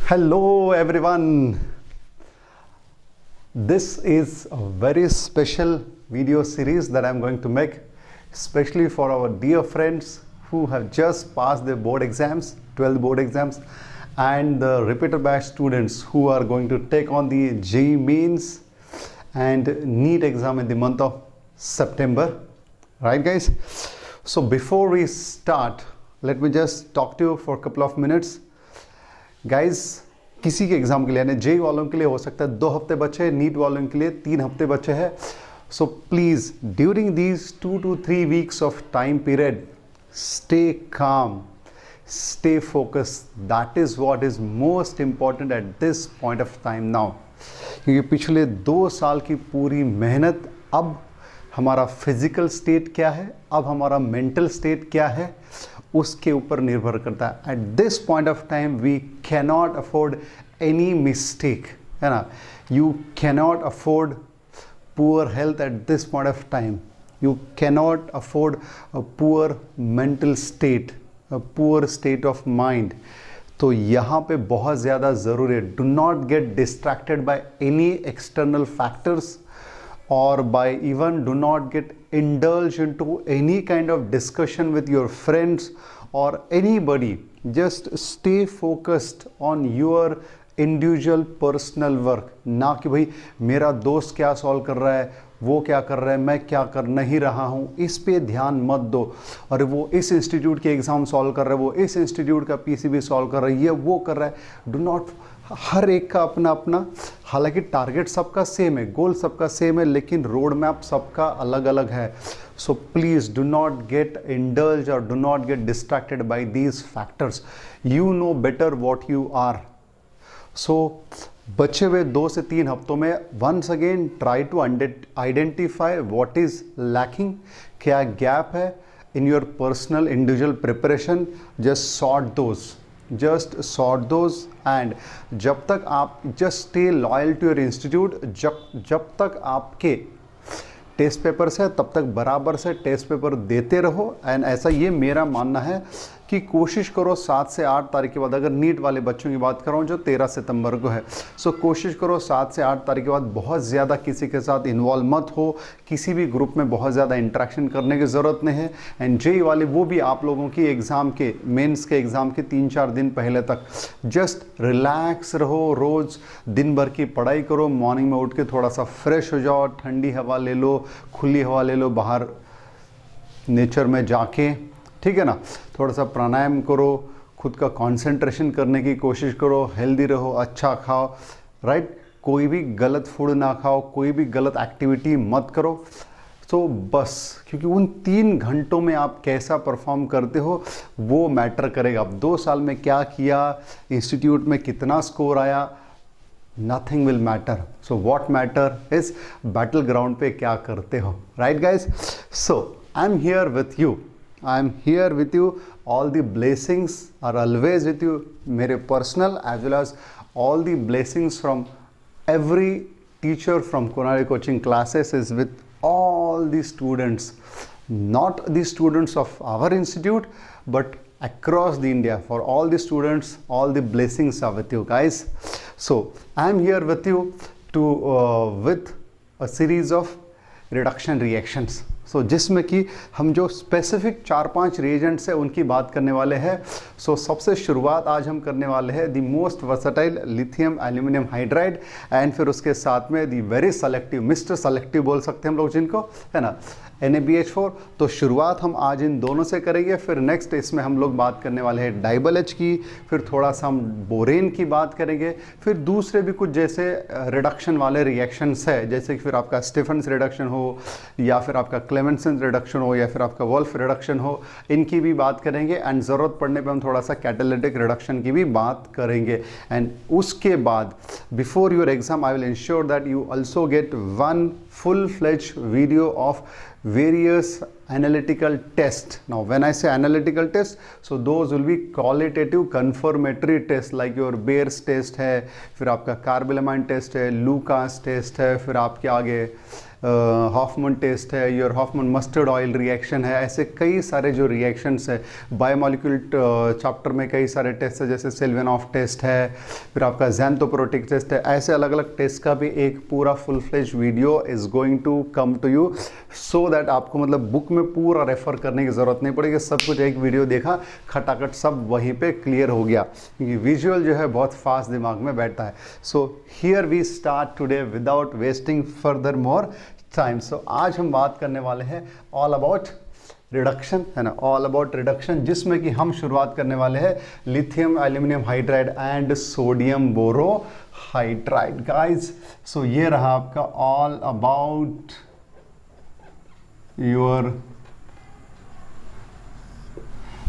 Hello everyone. This is a very special video series that I'm going to make, especially for our dear friends who have just passed their board exams, 12 board exams, and the repeater batch students who are going to take on the JEE Mains and NEET exam in the month of September. Right, guys? So before we start, let me just talk to you for a couple of minutes. Guys किसी के exam के लिए यानी JEE वालों के लिए हो सकता है 2 हफ्ते बचे हैं, नीट वालों के लिए 3 हफ्ते बचे हैं. So please during these 2 to 3 weeks of time period stay calm, stay focus. That is what is most important at this point of time now. क्योंकि पिछले 2 साल की पूरी मेहनत, अब हमारा फिजिकल स्टेट क्या है, अब हमारा मेंटल स्टेट क्या है, उसके ऊपर निर्भर करता है. At this point of time we cannot afford any mistake, है ना. You cannot afford poor health at this point of time. You cannot afford a poor mental state, a poor state of mind. तो यहाँ पे बहुत ज़्यादा ज़रूरी है. Do not get distracted by any external factors, or by even do not get indulged into any kind of discussion with your friends or anybody. Just stay focused on your individual personal work. ना कि भाई मेरा दोस्त क्या solve कर रहा है, वो क्या कर रहा है, मैं क्या कर नहीं रहा हूँ, इस पे ध्यान मत दो. और वो इस इंस्टीट्यूट के एग्ज़ाम सॉल्व कर रहा है, वो इस इंस्टीट्यूट का पीसीबी सॉल्व कर रहा है, ये वो कर रहा है. डू नॉट, हर एक का अपना अपना, हालांकि टारगेट सबका सेम है, गोल सबका सेम है, लेकिन रोड मैप सबका अलग अलग है. So please do not get indulge और do not get distracted by these factors. You know better what you are. So बचे हुए 2 से 3 हफ्तों में once again try to identify what is lacking, क्या गैप है in your personal individual preparation. Just sort those and जब तक आप just stay loyal to your institute. जब तक आपके टेस्ट पेपर्स है तब तक बराबर से टेस्ट पेपर देते रहो. एंड ऐसा ये मेरा मानना है कि कोशिश करो 7 से 8 तारीख के बाद, अगर नीट वाले बच्चों की बात कर रहा हूँ जो 13 सितंबर को है, सो कोशिश करो 7 से 8 तारीख के बाद बहुत ज़्यादा किसी के साथ इन्वॉल्व मत हो. किसी भी ग्रुप में बहुत ज़्यादा इंटरेक्शन करने की ज़रूरत नहीं है. एंड जेई वाले वो भी आप लोगों की एग्ज़ाम के, मेंस के एग्ज़ाम के 3-4 दिन पहले तक जस्ट रिलैक्स रहो. रोज़ दिन भर की पढ़ाई करो, मॉर्निंग में उठ के थोड़ा सा फ्रेश हो जाओ, ठंडी हवा ले लो, खुली हवा ले लो बाहर नेचर में जाके, ठीक है ना. थोड़ा सा प्राणायाम करो, खुद का कंसंट्रेशन करने की कोशिश करो, हेल्दी रहो, अच्छा खाओ, राइट. कोई भी गलत फूड ना खाओ, कोई भी गलत एक्टिविटी मत करो. तो बस, क्योंकि उन 3 घंटों में आप कैसा परफॉर्म करते हो वो मैटर करेगा. अब 2 साल में क्या किया, इंस्टीट्यूट में कितना स्कोर आया, nothing will matter. So what matter is battle ground पे क्या करते हो. Right guys. So I am here with you. I am here with you. All the blessings are always with you. मेरे personal as well as all the blessings from every teacher from Konali coaching classes is with all the students. Not the students of our institute, but across the India. For all the students, all the blessings are with you guys. So I am here with you to with a series of reduction reactions. सो जिसमें कि हम जो specific 4-5 reagents है उनकी बात करने वाले हैं. सो सबसे शुरुआत आज हम करने वाले हैं the most versatile lithium aluminium hydride, and फिर उसके साथ में the very selective, mister selective बोल सकते हैं हम लोग जिनको, है ना, NaBH4. तो शुरुआत हम आज इन दोनों से करेंगे. फिर नेक्स्ट इसमें हम लोग बात करने वाले हैं डाइबल एच की, फिर थोड़ा सा हम बोरेन की बात करेंगे, फिर दूसरे भी कुछ जैसे रिडक्शन वाले रिएक्शंस है, जैसे कि फिर आपका स्टीफन्स रिडक्शन हो, या फिर आपका क्लेमेंसन रिडक्शन हो, या फिर आपका वोल्फ रिडक्शन हो, इनकी भी बात करेंगे. एंड ज़रूरत पड़ने पर हम थोड़ा सा कैटालिटिक रिडक्शन की भी बात करेंगे. एंड उसके बाद before your exam I will ensure that you also get 1 full-fledged video of various analytical tests. Now when I say analytical test, so those will be qualitative confirmatory tests like your Bayes test है, फिर आपका carbylamine test है, Lucas test है, फिर आपके आगे Hofmann test है, your Hofmann mustard oil reaction है, ऐसे कई सारे जो रिएक्शंस है। बायोमोलिक्यूल चैप्टर में कई सारे टेस्ट है, जैसे सेल्वेनॉफ टेस्ट है, फिर आपका ज़ैंथोप्रोटिक टेस्ट है। ऐसे अलग अलग टेस्ट का भी एक पूरा full fledge video is going to come to you, so that आपको मतलब बुक में पूरा रेफर करने की ज़रूरत नहीं पड़ेगी। सब कुछ एक वीडियो देखा, खटाखट सब वहीं पे क्लियर हो गया, क्योंकि विजुअल जो है बहुत फास्ट दिमाग में बैठता है। So here we start today without wasting further more time. So आज हम बात करने वाले हैं ऑल अबाउट रिडक्शन, है ना, ऑल अबाउट रिडक्शन, जिसमें कि हम शुरुआत करने वाले हैं lithium aluminium hydride and sodium borohydride guys. So ये रहा आपका ऑल अबाउट योर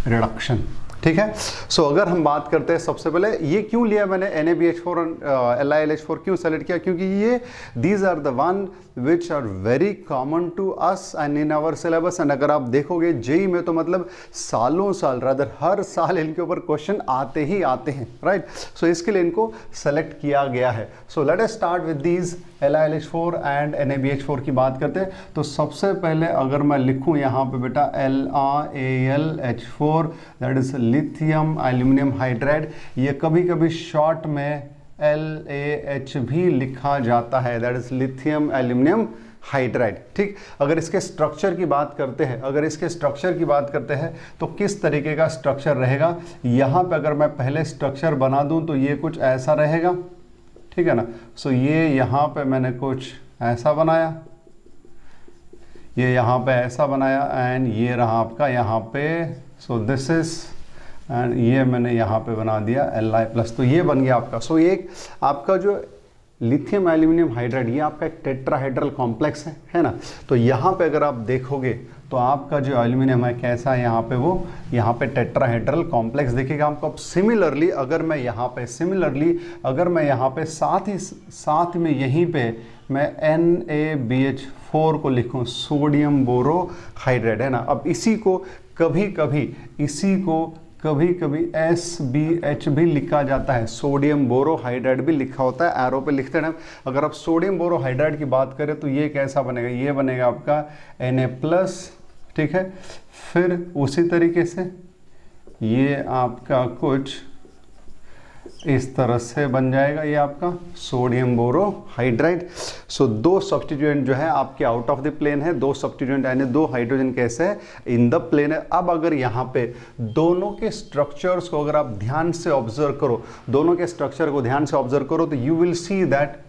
रिडक्शन, ठीक है। सो अगर हम बात करते हैं, सबसे पहले ये क्यों लिया मैंने NaBH4 और LiLH4 क्यों सेलेक्ट किया, क्योंकि ये these are the one which are very common to us and in our syllabus. And अगर आप देखोगे जेई में तो मतलब सालों साल, रादर हर साल इनके ऊपर क्वेश्चन आते ही आते हैं, राइट। सो इसके लिए इनको सेलेक्ट किया गया है। So let us start with these LiLH4 and NaBH4 की बात करते हैं। तो सबसे पहले अगर मैं लिखूं यहाँ पे बेटा LiAlH4, that is lithium aluminium hydride. ये कभी कभी शॉर्ट में LaH भी लिखा जाता है, that is lithium aluminium hydride, ठीक। अगर इसके स्ट्रक्चर की बात करते हैं, तो किस तरीके का स्ट्रक्चर रहेगा, यहाँ पे अगर मैं पहले स्ट्रक्चर बना दूं तो ये कुछ ऐसा रहेगा, ठीक है ना। सो ये यहाँ पे मैंने कुछ ऐसा बनाया, ये यहाँ पे ऐसा बनाया, एंड ये रहा आपका यहाँ पे, सो दिस इज, एंड ये मैंने यहाँ पे बना दिया Li+, तो ये बन गया आपका। सो एक आपका जो लिथियम एल्यूमिनियम हाइड्राइड, ये आपका एक टेट्राहेड्रल कॉम्प्लेक्स है ना। तो यहाँ पे अगर आप देखोगे तो आपका जो एल्यूमिनियम है कैसा है, यहाँ पे वो यहाँ पे टेट्राहेड्रल कॉम्प्लेक्स दिखेगा आपको। अब सिमिलरली अगर मैं यहाँ पे साथ में यहीं पे मैं NaBH4 को लिखूँ, सोडियम बोरो हाइड्राइड, है ना। अब इसी को कभी कभी SBH भी लिखा जाता है, सोडियम बोरो हाइड्राइड भी लिखा होता है, एरो पे लिखते हैं। अगर आप सोडियम बोरो हाइड्राइड की बात करें तो ये कैसा बनेगा, ये बनेगा आपका Na+, ठीक है। फिर उसी तरीके से ये आपका कुछ इस तरह से बन जाएगा, ये आपका सोडियम बोरो हाइड्राइड। सो दो सब्स्टिट्यूएंट जो है आपके आउट ऑफ द प्लेन है, दो सब्स्टिट्यूएंट यानी दो हाइड्रोजन कैसे है, इन द प्लेन है। अब अगर यहाँ पे दोनों के स्ट्रक्चर्स को अगर आप ध्यान से ऑब्जर्व करो, तो यू विल सी दैट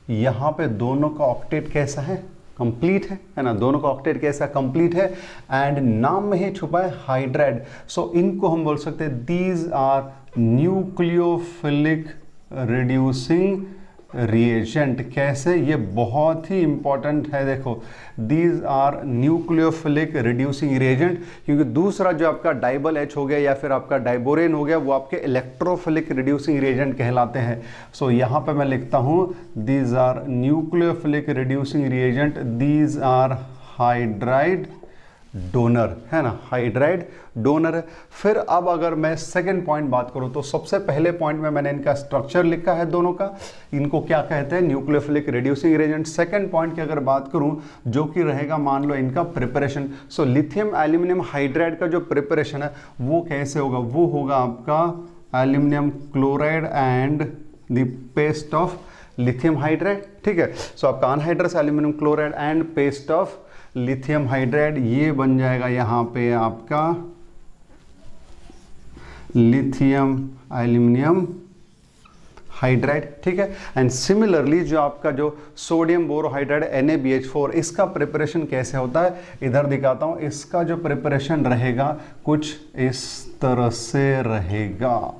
यहाँ पे दोनों का ऑक्टेट कैसा है, कंप्लीट है ना। दोनों का ऑक्टेट कैसा कंप्लीट है, एंड नाम में ही छुपा है हाइड्राइड। सो इनको हम बोल सकते हैं these are nucleophilic reducing reagent. कैसे, ये बहुत ही इंपॉर्टेंट है, देखो these are nucleophilic reducing reagent, क्योंकि दूसरा जो आपका डाइबल H हो गया या फिर आपका डाइबोरेन हो गया, वो आपके इलेक्ट्रोफिलिक रिड्यूसिंग रिएजेंट कहलाते हैं। सो यहाँ पे मैं लिखता हूँ these are nucleophilic reducing reagent, these are hydride donor, है ना, हाइड्राइड डोनर है। फिर अब अगर मैं सेकंड पॉइंट बात करूं, तो सबसे पहले पॉइंट में मैंने इनका स्ट्रक्चर लिखा है दोनों का, इनको क्या कहते हैं, nucleophilic reducing reagent. Second point की अगर बात करूं, जो कि रहेगा मान लो इनका preparation. So lithium aluminium hydride का जो प्रिपरेशन है वो कैसे होगा, वो होगा आपका aluminium chloride and the paste of lithium hydride, ठीक है। सो आपका anhydrous aluminium chloride and paste of lithium hydride, ये बन जाएगा यहाँ पे आपका लिथियम एल्यूमिनियम हाइड्राइड, ठीक है। एंड सिमिलरली जो आपका जो सोडियम बोरोहाइड्राइड NaBH4, इसका प्रिपरेशन कैसे होता है, इधर दिखाता हूं। इसका जो प्रिपरेशन रहेगा कुछ इस तरह से रहेगा,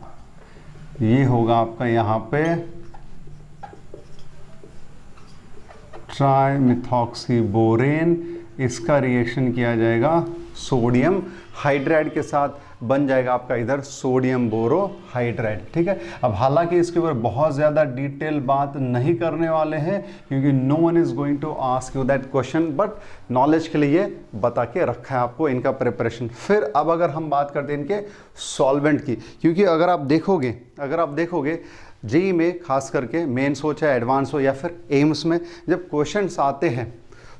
ये होगा आपका यहाँ पे ट्राइमिथॉक्सीबोरेन, इसका रिएक्शन किया जाएगा सोडियम हाइड्राइड के साथ, बन जाएगा आपका इधर सोडियम बोरोहाइड्राइड, ठीक है। अब हालांकि इसके ऊपर बहुत ज़्यादा डिटेल बात नहीं करने वाले हैं, क्योंकि no one is going to ask you that question, but knowledge के लिए बता के रखा है आपको इनका प्रिपरेशन। फिर अब अगर हम बात करते हैं इनके सॉल्वेंट की, क्योंकि अगर आप देखोगे जेईई में खास करके मेंस हो चाहे एडवांस हो या फिर एम्स में, जब क्वेश्चंस आते हैं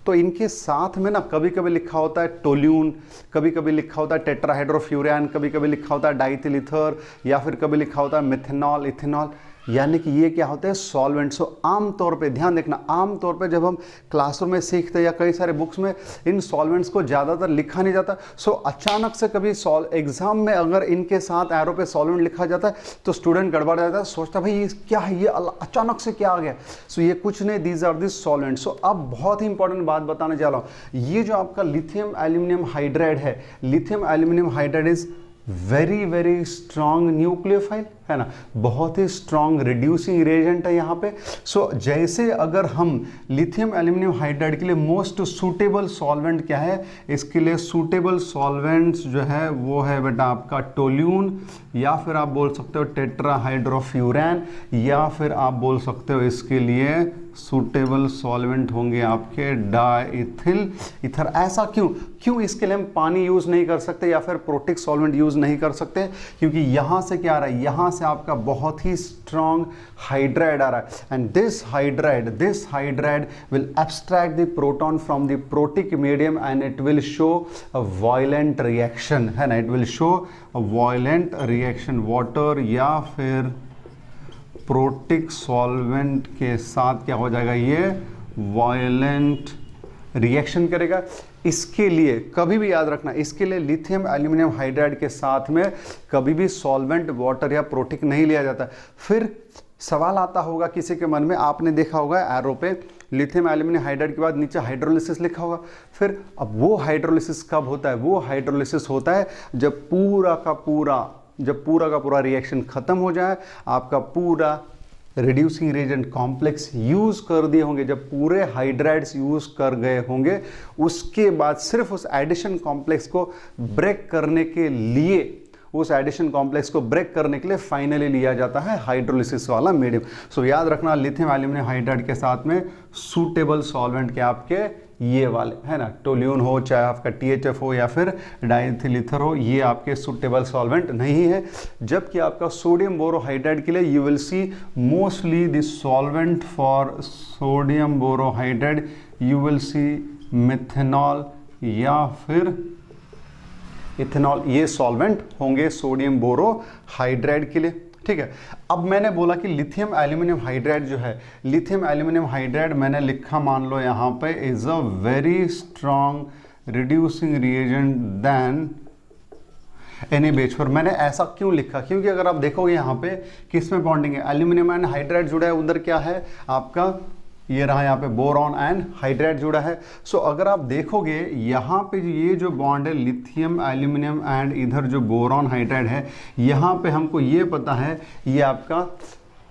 तो इनके साथ में ना कभी कभी लिखा होता है टोल्यून, कभी कभी लिखा होता है टेट्राहाइड्रोफ्यूरान, कभी कभी लिखा होता है डाइथिल ईथर, या फिर कभी लिखा होता है मिथेनॉल, इथेनॉल, यानी कि ये क्या होते हैं सॉल्वेंट। सो आमतौर पे ध्यान देखना, आमतौर पे जब हम क्लासरूम में सीखते हैं या कई सारे बुक्स में इन सॉल्वेंट्स को ज़्यादातर लिखा नहीं जाता। सो अचानक से कभी एग्जाम में अगर इनके साथ एरो पे सॉल्वेंट लिखा जाता है तो स्टूडेंट गड़बड़ जाता है, सोचता है भाई ये क्या है, ये अचानक से क्या आ गया। सो ये कुछ नहीं, दीज आर दिस सॉल्वेंट। सो अब बहुत ही इंपॉर्टेंट बात बताने जा रहा हूँ, ये जो आपका लिथियम एल्यूमिनियम हाइड्राइड है, lithium aluminium hydride is very very strong nucleophile, है ना, बहुत ही स्ट्रॉन्ग रिड्यूसिंग रिएजेंट है यहाँ पे। सो जैसे अगर हम लिथियम एल्यूमिनियम हाइड्राइड के लिए मोस्ट सूटेबल सॉल्वेंट क्या है, इसके लिए सूटेबल सॉल्वेंट्स जो है वो है बेटा आपका टोल्यून, या फिर आप बोल सकते हो टेट्राहाइड्रोफ्यूरान, या फिर आप बोल सकते हो इसके लिए सूटेबल सॉल्वेंट होंगे आपके डाइथिल ईथर। ऐसा क्यों इसके लिए हम पानी यूज नहीं कर सकते या फिर प्रोटिक सॉल्वेंट यूज नहीं कर सकते, क्योंकि यहां से क्या आ रहा है, यहां से आपका बहुत ही स्ट्रॉन्ग हाइड्राइड आ रहा है, and this hydride will abstract the proton from the protic medium and it will show a violent reaction, है ना, it will show a violent reaction water या फिर प्रोटिक सॉल्वेंट के साथ क्या हो जाएगा, ये वायलेंट रिएक्शन करेगा। इसके लिए कभी भी याद रखना, इसके लिए लिथियम एल्यूमिनियम हाइड्राइड के साथ में कभी भी सॉल्वेंट वाटर या प्रोटिक नहीं लिया जाता। फिर सवाल आता होगा किसी के मन में, आपने देखा होगा एरो पे लिथियम एल्यूमिनियम हाइड्राइड के बाद नीचे हाइड्रोलिसिस लिखा होगा। फिर अब वो हाइड्रोलिसिस कब होता है, वो हाइड्रोलिसिस होता है जब पूरा का पूरा रिएक्शन खत्म हो जाए, आपका पूरा रिड्यूसिंग रिएजेंट कॉम्प्लेक्स यूज कर दिए होंगे, जब पूरे हाइड्राइड्स यूज कर गए होंगे, उसके बाद सिर्फ उस एडिशन कॉम्प्लेक्स को ब्रेक करने के लिए, उस एडिशन कॉम्प्लेक्स को ब्रेक करने के लिए फाइनली लिया जाता है हाइड्रोलिसिस वाला मीडियम। सो याद रखना, लिथियम एल्यूमिनियम हाइड्राइड के साथ में सूटेबल सॉल्वेंट के आपके ये वाले, है ना, टोल्यून हो, चाहे आपका THF हो या फिर डाइथिल ईथर हो, ये आपके सूटेबल सॉल्वेंट नहीं है। जबकि आपका सोडियम बोरोहाइड्राइड के लिए you will see mostly the solvent for sodium borohydride you will see methanol या फिर इथेनॉल, ये सॉल्वेंट होंगे सोडियम बोरोहाइड्राइड के लिए। ठीक है, अब मैंने बोला कि लिथियम एल्यूमिनियम हाइड्राइड जो है, लिथियम एल्यूमिनियम हाइड्राइड मैंने लिखा, मान लो यहाँ पे, is a very strong reducing reagent than NaBH4। मैंने ऐसा क्यों लिखा, क्योंकि अगर आप देखोगे यहाँ पे किस में बॉन्डिंग है, एल्यूमिनियम एंड हाइड्राइड जुड़ा है, उधर क्या है आपका, ये रहा यहाँ पे बोरॉन एंड हाइड्राइड जुड़ा है। सो अगर आप देखोगे यहाँ पे ये जो बॉन्ड है लिथियम एल्यूमिनियम एंड इधर जो बोरॉन हाइड्राइड है, यहाँ पे हमको ये पता है ये आपका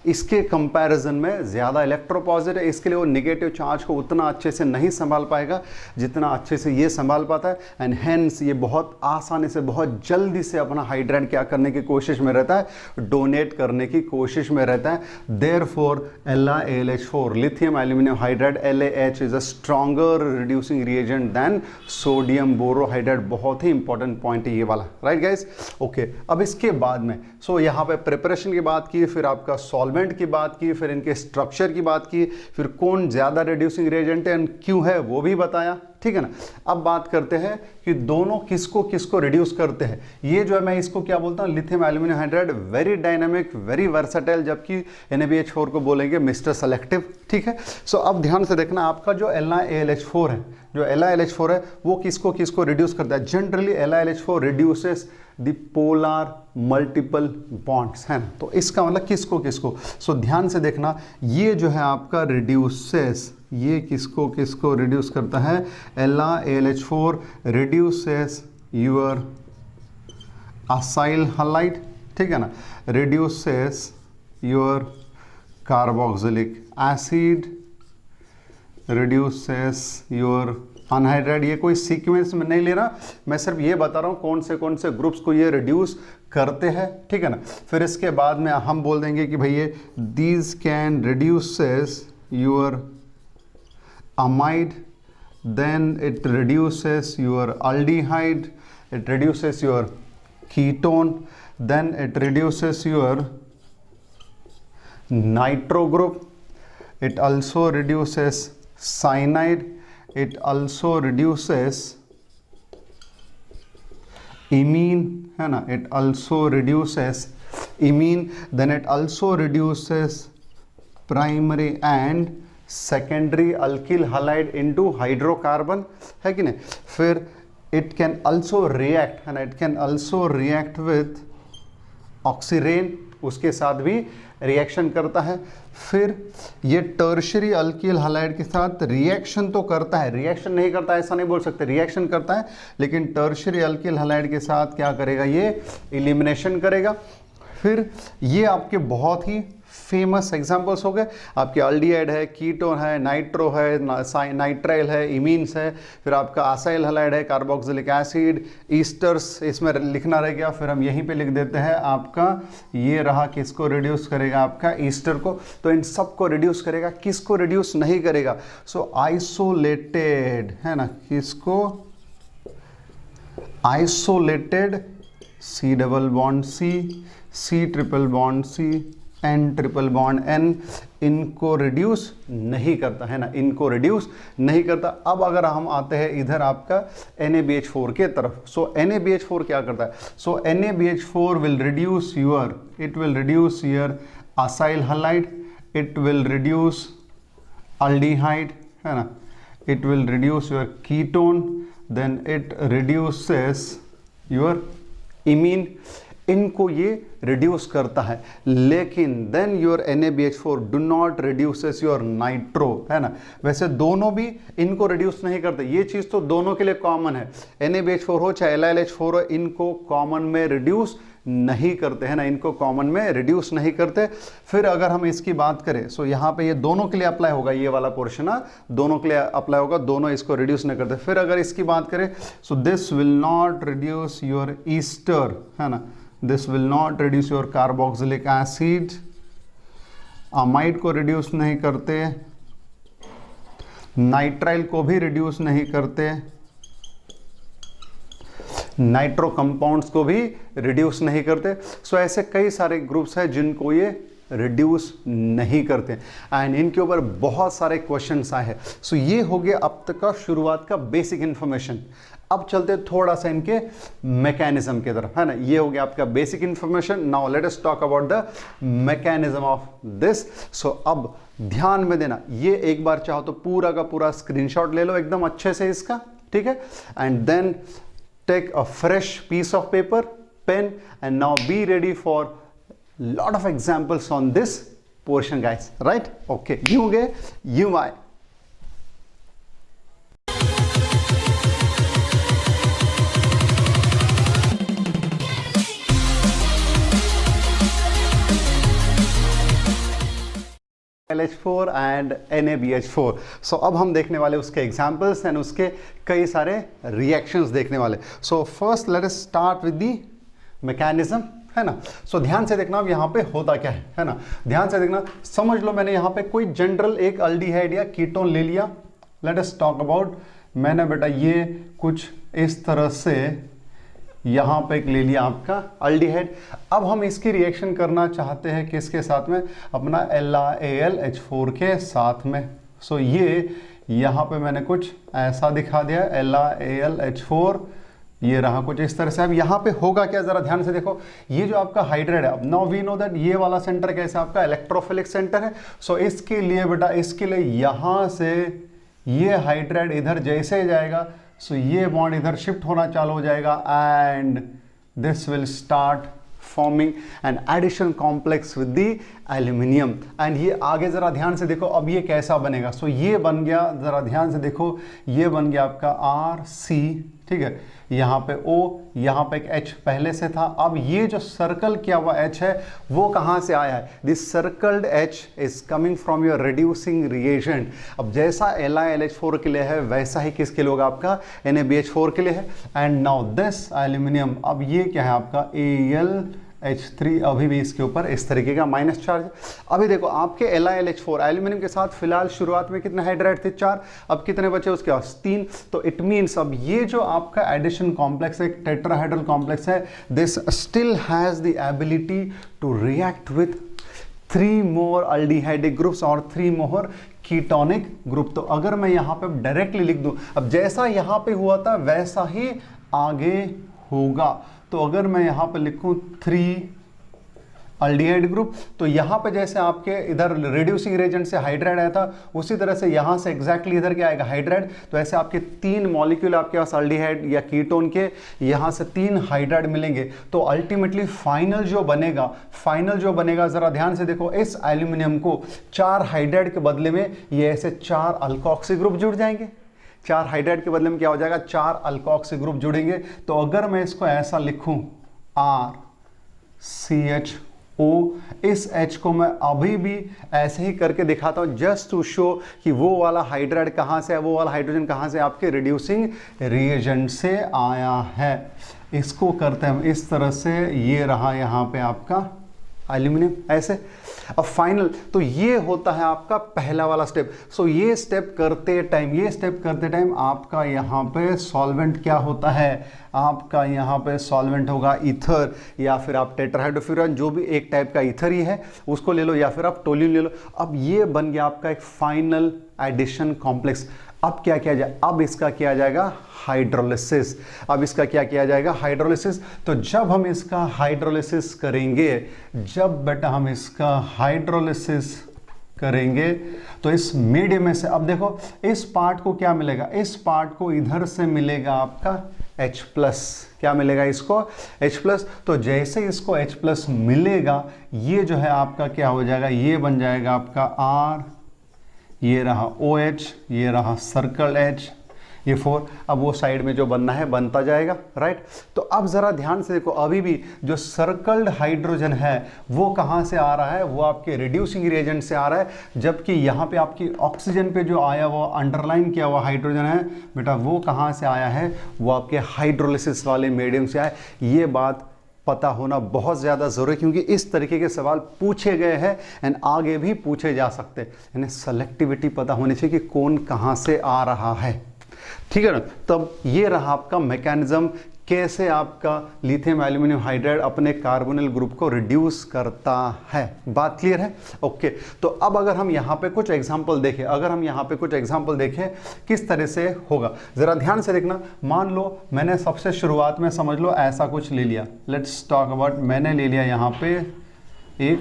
इसके कंपैरिजन में ज़्यादा इलेक्ट्रोपॉजिटिव है, इसके लिए वो नेगेटिव चार्ज को उतना अच्छे से नहीं संभाल पाएगा जितना अच्छे से ये संभाल पाता है, एंड हेंस ये बहुत आसानी से, बहुत जल्दी से अपना हाइड्राइड क्या करने की कोशिश में रहता है, डोनेट करने की कोशिश में रहता है। Therefore LaAlH4 lithium aluminium hydride LaH is a stronger reducing reagent than sodium borohydride. बहुत ही इंपॉर्टेंट पॉइंट है ये वाला, राइट गाइस। ओके, अब इसके बाद में यहाँ पे प्रिपरेशन की बात की, फिर आपका सॉल्वेंट की बात की, फिर इनके स्ट्रक्चर की बात की, फिर कौन ज़्यादा रिड्यूसिंग रिएजेंट है एंड क्यों है वो भी बताया, ठीक है ना। अब बात करते हैं कि दोनों किसको किसको रिड्यूस करते हैं। ये जो है मैं इसको क्या बोलता हूँ, lithium aluminium hydride very dynamic, very versatile, जबकि NaBH4 को बोलेंगे मिस्टर सेलेक्टिव, ठीक है। सो अब ध्यान से देखना, आपका जो LaAlH4 है, जो LaAlH4 है वो किसको किसको रिड्यूस करता है। Generally LaAlH4 reduces the polar multiple bonds, है ना। तो इसका मतलब किसको किसको, सो ध्यान से देखना, ये जो है आपका रिड्यूसेस, ये किसको किसको रिड्यूस करता है, LaAlH4 reduces your acyl halide, ठीक है ना, reduces your carboxylic acid, reduces your anhydride. ये कोई सीक्वेंस में नहीं ले रहा, मैं सिर्फ ये बता रहा हूँ कौन से ग्रुप्स को ये रिड्यूस करते हैं, ठीक है ना। फिर इसके बाद में हम बोल देंगे कि भाई ये these can reduces your amide, then it reduces your aldehyde, it reduces your ketone, then it reduces your nitro group, it also reduces cyanide, it also reduces imine, है ना, it also reduces imine, then it also reduces primary and secondary alkyl halide into hydrocarbon, है कि नहीं. फिर it can also react, है ना, it can also react with oxirane, उसके साथ भी रिएक्शन करता है. फिर ये टर्शरी अल्किल हैलाइड के साथ रिएक्शन तो करता है, रिएक्शन नहीं करता ऐसा नहीं बोल सकते, रिएक्शन करता है, लेकिन टर्शरी अल्किल हैलाइड के साथ क्या करेगा, ये इलिमिनेशन करेगा. फिर ये आपके बहुत ही फेमस एग्जांपल्स हो गए. आपके अल्डिहाइड है, कीटोन है, नाइट्रो है, नाइट्राइल है, इमीन्स है. फिर आपका असाइल हैलाइड है, कार्बोक्सिलिक एसिड, ईस्टर्स इसमें लिखना रह गया. फिर हम यहीं पे लिख देते हैं आपका ये रहा, किसको रिड्यूस करेगा, आपका ईस्टर को. तो इन सब को रिड्यूस करेगा, किसको रिड्यूस नहीं करेगा, सो आइसोलेटेड, है ना, किसको, isolated C double bond C triple bond C N triple bond N, इनको रिड्यूस नहीं करता, है ना, इनको रिड्यूस नहीं करता. अब अगर हम आते हैं इधर आपका NaBH4 के तरफ, सो NaBH4 क्या करता है, so NaBH4 will reduce your, it will reduce your acyl halide, it will reduce aldehyde, है ना, it will reduce your ketone, then it reduces your imine, इनको ये रिड्यूस करता है. लेकिन then your NaBH4 do not reduces your nitro, है ना. वैसे दोनों भी इनको रिड्यूस नहीं करते, ये चीज़ तो दोनों के लिए कॉमन है, NaBH4 हो चाहे LiLH4 हो, इनको कॉमन में रिड्यूस नहीं करते, है ना, इनको कॉमन में रिड्यूस नहीं करते. फिर अगर हम इसकी बात करें, सो यहाँ पे ये दोनों के लिए अप्लाई होगा, ये वाला पोर्शन ना दोनों के लिए अप्लाई होगा, दोनों इसको रिड्यूस नहीं करते. फिर अगर इसकी बात करें, so this will not reduce your Easter, है ना, this will not reduce your carboxylic acid, amide को रिड्यूस नहीं करते, नाइट्राइल को भी रिड्यूस नहीं करते, नाइट्रो कंपाउंड्स को भी रिड्यूस नहीं करते. सो ऐसे कई सारे ग्रुप्स हैं जिनको ये रिड्यूस नहीं करते एंड इनके ऊपर बहुत सारे क्वेश्चंस आए हैं. सो ये हो गया अब तक का शुरुआत का बेसिक इंफॉर्मेशन. अब चलते थोड़ा सा इनके मैकेनिज्म की तरफ, है ना. ये हो गया आपका basic information. Now let us talk about the mechanism of this. So अब ध्यान में देना, ये एक बार चाहो तो पूरा का पूरा स्क्रीनशॉट ले लो एकदम अच्छे से इसका, ठीक है, and then take a fresh piece of paper, pen, and now be ready for lot of examples on this portion, guys. Right? Okay. You get you I. LH4 and NaBH4. सो अब हम देखने वाले उसके एग्जाम्पल्स एंड उसके कई सारे reactions देखने वाले. So first let us start with the mechanism, है ना. सो ध्यान से देखना अब यहाँ पे होता क्या है ना, ध्यान से देखना. समझ लो मैंने यहाँ पे कोई जनरल एक अल्डिहाइड या कीटोन ले लिया. लेट अस टॉक अबाउट, मैंने बेटा ये कुछ इस तरह से यहाँ पे एक ले लिया आपका अल्डिहाइड. अब हम इसकी रिएक्शन करना चाहते हैं किसके साथ में, अपना LiAlH4 के साथ में. सो ये यहाँ पे मैंने कुछ ऐसा दिखा दिया, LiAlH4, ये रहा कुछ इस तरह से. अब यहाँ पे होगा क्या, जरा ध्यान से देखो. ये जो आपका हाइड्राइड है, अब नाउ वी नो दैट ये वाला सेंटर कैसे आपका इलेक्ट्रोफिलिक सेंटर है. सो इसके लिए बेटा, इसके लिए यहाँ से ये हाइड्राइड इधर जैसे जाएगा, सो ये बॉन्ड इधर शिफ्ट होना चालू हो जाएगा and this will start forming an addition complex with the aluminium. And ये आगे जरा ध्यान से देखो अब ये कैसा बनेगा. सो ये बन गया, जरा ध्यान से देखो, ये बन गया आपका RC, ठीक है, यहाँ पे O, यहाँ पे एक H पहले से था. अब ये जो सर्कल किया हुआ H है वो कहाँ से आया है, this circled H is coming from your reducing reagent. अब जैसा LiLH4 के लिए है वैसा ही किसके लिए होगा, आपका NaBH4 के लिए है. एंड नाउ दिस एल्यूमिनियम, अब ये क्या है आपका AlH3, अभी भी इसके ऊपर इस तरीके का माइनस चार्ज. अभी देखो आपके LiLH4 एल्यूमिनियम के साथ फिलहाल शुरुआत में कितने हाइड्राइड थे, 4, अब कितने बचे उसके पास, 3. तो इट मीन्स अब ये जो आपका एडिशन कॉम्प्लेक्स है, एक टेट्राहाइड्रल कॉम्प्लेक्स है, this still has the ability to react with 3 more aldehydic groups और 3 more कीटोनिक ग्रुप। तो अगर मैं यहाँ पे डायरेक्टली लिख दूं, अब जैसा यहाँ पे हुआ था वैसा ही आगे होगा। तो अगर मैं यहाँ पे लिखूं 3 अल्डिहाइड ग्रुप, तो यहाँ पे जैसे आपके इधर रिड्यूसिंग रिएजेंट से हाइड्राइड आया था, उसी तरह से यहाँ से एग्जैक्टली इधर क्या आएगा, हाइड्राइड। तो ऐसे आपके 3 मॉलिक्यूल आपके पास अल्डिहाइड या कीटोन के, यहाँ से 3 हाइड्राइड मिलेंगे। तो अल्टीमेटली फाइनल जो बनेगा जरा ध्यान से देखो, इस एल्यूमिनियम को 4 हाइड्राइड के बदले में ये ऐसे 4 अल्कोक्सी ग्रुप जुड़ जाएंगे। 4 हाइड्राइड के बदले में क्या हो जाएगा, 4 अल्कोक्सी ग्रुप जुड़ेंगे। तो अगर मैं इसको ऐसा लिखूं RCH, इस H को मैं अभी भी ऐसे ही करके दिखाता हूं, जस्ट टू शो कि वो वाला हाइड्राइड कहां से है, वो वाला हाइड्रोजन कहां से आपके रिड्यूसिंग रिएजेंट से आया है। इसको करते हैं इस तरह से, ये रहा यहां पे आपका एल्यूमिनियम ऐसे। अब फाइनल, तो ये होता है आपका पहला वाला स्टेप। सो ये स्टेप करते टाइम आपका यहाँ पे सॉल्वेंट क्या होता है, आपका यहाँ पे सॉल्वेंट होगा ईथर, या फिर आप टेट्राहाइड्रोफ्यूरन, जो भी एक टाइप का ईथर ही है उसको ले लो, या फिर आप टोल्यून ले लो। अब ये बन गया आपका एक फाइनल एडिशन कॉम्प्लेक्स। अब क्या किया जाए, अब इसका किया जाएगा हाइड्रोलिसिस। तो जब हम इसका हाइड्रोलिसिस करेंगे, तो इस मीडियम में से, अब देखो इस पार्ट को क्या मिलेगा, इस पार्ट को इधर से मिलेगा आपका H+। क्या मिलेगा इसको, H+। तो जैसे इसको H+ मिलेगा, ये जो है आपका क्या हो जाएगा, ये बन जाएगा आपका R, ये रहा OH, ये रहा सर्कल H, ये 4। अब वो साइड में जो बनना है बनता जाएगा, राइट। तो अब जरा ध्यान से देखो, अभी भी जो सर्कल्ड हाइड्रोजन है वो कहाँ से आ रहा है, वो आपके रिड्यूसिंग रिएजेंट से आ रहा है, जबकि यहाँ पे आपकी ऑक्सीजन पे जो आया वो अंडरलाइन किया हुआ हाइड्रोजन है बेटा, वो कहाँ से आया है, वो आपके हाइड्रोलिसिस वाले मीडियम से आया। ये बात पता होना बहुत ज़्यादा ज़रूरी है, क्योंकि इस तरीके के सवाल पूछे गए हैं एंड आगे भी पूछे जा सकते हैं। यानी सेलेक्टिविटी पता होनी चाहिए कि कौन कहाँ से आ रहा है, ठीक है ना। तब ये रहा आपका मैकेनिज्म, कैसे आपका लिथियम एल्यूमिनियम हाइड्राइड अपने कार्बोनिल ग्रुप को रिड्यूस करता है। बात क्लियर है, ओके। तो अब अगर हम यहाँ पे कुछ एग्जांपल देखें, किस तरह से होगा, ज़रा ध्यान से देखना। मान लो मैंने सबसे शुरुआत में, समझ लो ऐसा कुछ ले लिया, लेट्स टॉक अबाउट, मैंने ले लिया यहाँ पे एक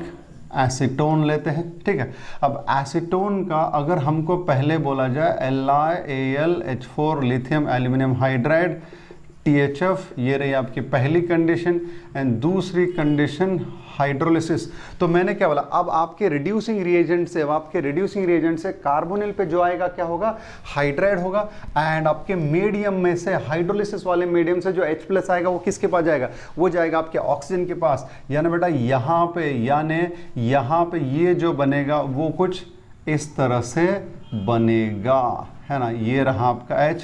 एसीटोन लेते हैं, ठीक है। अब एसीटोन का अगर हमको पहले बोला जाए LiAlH4 lithium aluminium hydride THF, ये रही आपकी पहली कंडीशन, एंड दूसरी कंडीशन हाइड्रोलिसिस। तो मैंने क्या बोला, अब आपके रिड्यूसिंग रिएजेंट से कार्बोनिल पे जो आएगा क्या होगा, हाइड्राइड होगा, एंड आपके मीडियम में से, हाइड्रोलिसिस वाले मीडियम से जो H+ आएगा वो किसके पास जाएगा, वो जाएगा आपके ऑक्सीजन के पास। यानी बेटा यहाँ पे ये जो बनेगा वो कुछ इस तरह से बनेगा, है ना। ये रहा आपका H,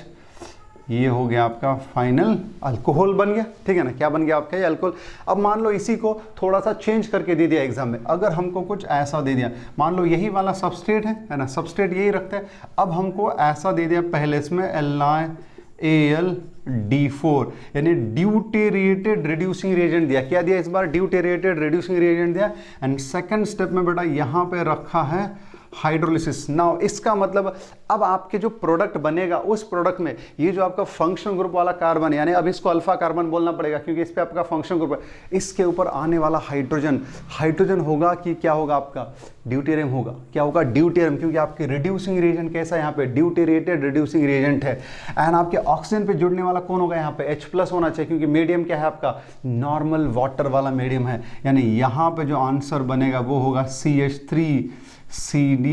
ये हो गया आपका फाइनल अल्कोहल बन गया, ठीक है ना। क्या बन गया आपका, ये अल्कोहल। अब मान लो इसी को थोड़ा सा चेंज करके दे दिया एग्जाम में, अगर हमको कुछ ऐसा दे दिया, मान लो यही वाला सबस्ट्रेट है ना, सबस्ट्रेट यही रखते हैं। अब हमको ऐसा दे दिया पहले इसमें LiAlD4, यानी ड्यूटेरिएटेड रिड्यूसिंग रिएजेंट दिया। क्या दिया इस बार, ड्यूटेरिएटेड रिड्यूसिंग रिएजेंट दिया। एंड सेकंड स्टेप में बेटा यहाँ पे रखा है हाइड्रोलिसिस। नाउ इसका मतलब अब आपके जो प्रोडक्ट बनेगा, उस प्रोडक्ट में ये जो आपका फंक्शनल ग्रुप वाला कार्बन, यानी अब इसको अल्फा कार्बन बोलना पड़ेगा क्योंकि इस पे आपका फंक्शनल ग्रुप है, इसके ऊपर आने वाला हाइड्रोजन होगा कि क्या होगा आपका, ड्यूटेरियम होगा। क्या होगा, ड्यूटेरियम, क्योंकि आपके रिड्यूसिंग रिएजेंट कैसा है यहाँ पे, ड्यूटेरिएटेड रिड्यूसिंग रिएजेंट है। एंड आपके ऑक्सीजन पे जुड़ने वाला कौन होगा, यहाँ पे H+ होना चाहिए, क्योंकि मीडियम क्या है आपका, नॉर्मल वाटर वाला मीडियम है। यानी यहाँ पे जो आंसर बनेगा वो होगा CH3CD,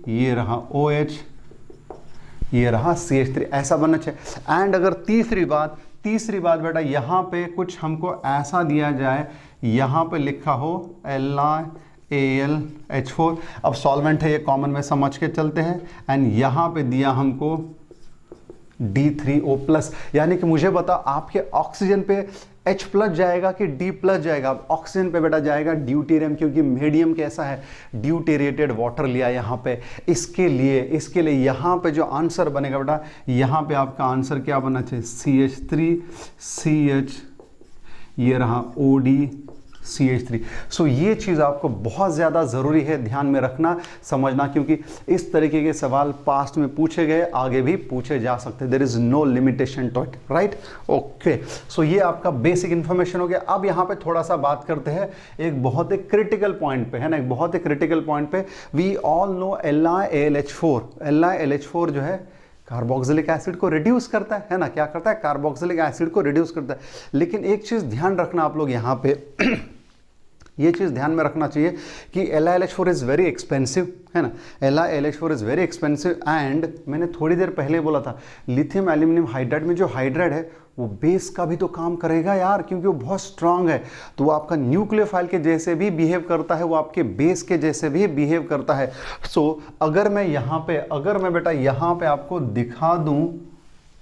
ये रहा OH, ये रहा CH3, ऐसा बनना चाहिए। एंड अगर तीसरी बात बेटा, यहाँ पे कुछ हमको ऐसा दिया जाए, यहाँ पे लिखा हो LiAlH4, अब सॉल्वेंट है ये कॉमन में समझ के चलते हैं, एंड यहाँ पे दिया हमको D3O+, यानी कि मुझे बता आपके ऑक्सीजन पे H+ जाएगा कि D+ जाएगा। ऑक्सीजन पे बेटा जाएगा ड्यूटेरियम, क्योंकि मीडियम कैसा है, ड्यूटेरिएटेड वाटर लिया यहाँ पे। इसके लिए यहाँ पे जो आंसर बनेगा बेटा, यहाँ पे आपका आंसर क्या बनना चाहिए, CH3CH, ये रहा OD, CH3। सो ये चीज़ आपको बहुत ज़्यादा ज़रूरी है ध्यान में रखना, समझना, क्योंकि इस तरीके के सवाल पास्ट में पूछे गए, आगे भी पूछे जा सकते, there is no limitation to it, right. Okay, so ये आपका बेसिक इन्फॉर्मेशन हो गया। अब यहाँ पे थोड़ा सा बात करते हैं एक बहुत ही क्रिटिकल पॉइंट पे, है ना, एक बहुत ही क्रिटिकल पॉइंट पे। We all know LiAlH4, LiAlH4 जो है कार्बोक्सिलिक एसिड को रिड्यूस करता है ना, क्या करता है, कार्बोक्सिलिक एसिड को रिड्यूस करता है। लेकिन एक चीज़ ध्यान रखना आप लोग यहाँ पे ये चीज़ ध्यान में रखना चाहिए कि LiLH4 इज़ वेरी एक्सपेंसिव, है ना, LiLH4 is very expensive. And मैंने थोड़ी देर पहले बोला था लिथियम एल्यूमिनियम हाइड्राइड में जो हाइड्राइड है वो बेस का भी तो काम करेगा यार, क्योंकि वो बहुत स्ट्रांग है, तो वो आपका न्यूक्लियोफाइल के जैसे भी बिहेव करता है, वो आपके बेस के जैसे भी बिहेव करता है। सो अगर मैं बेटा यहाँ पे आपको दिखा दूँ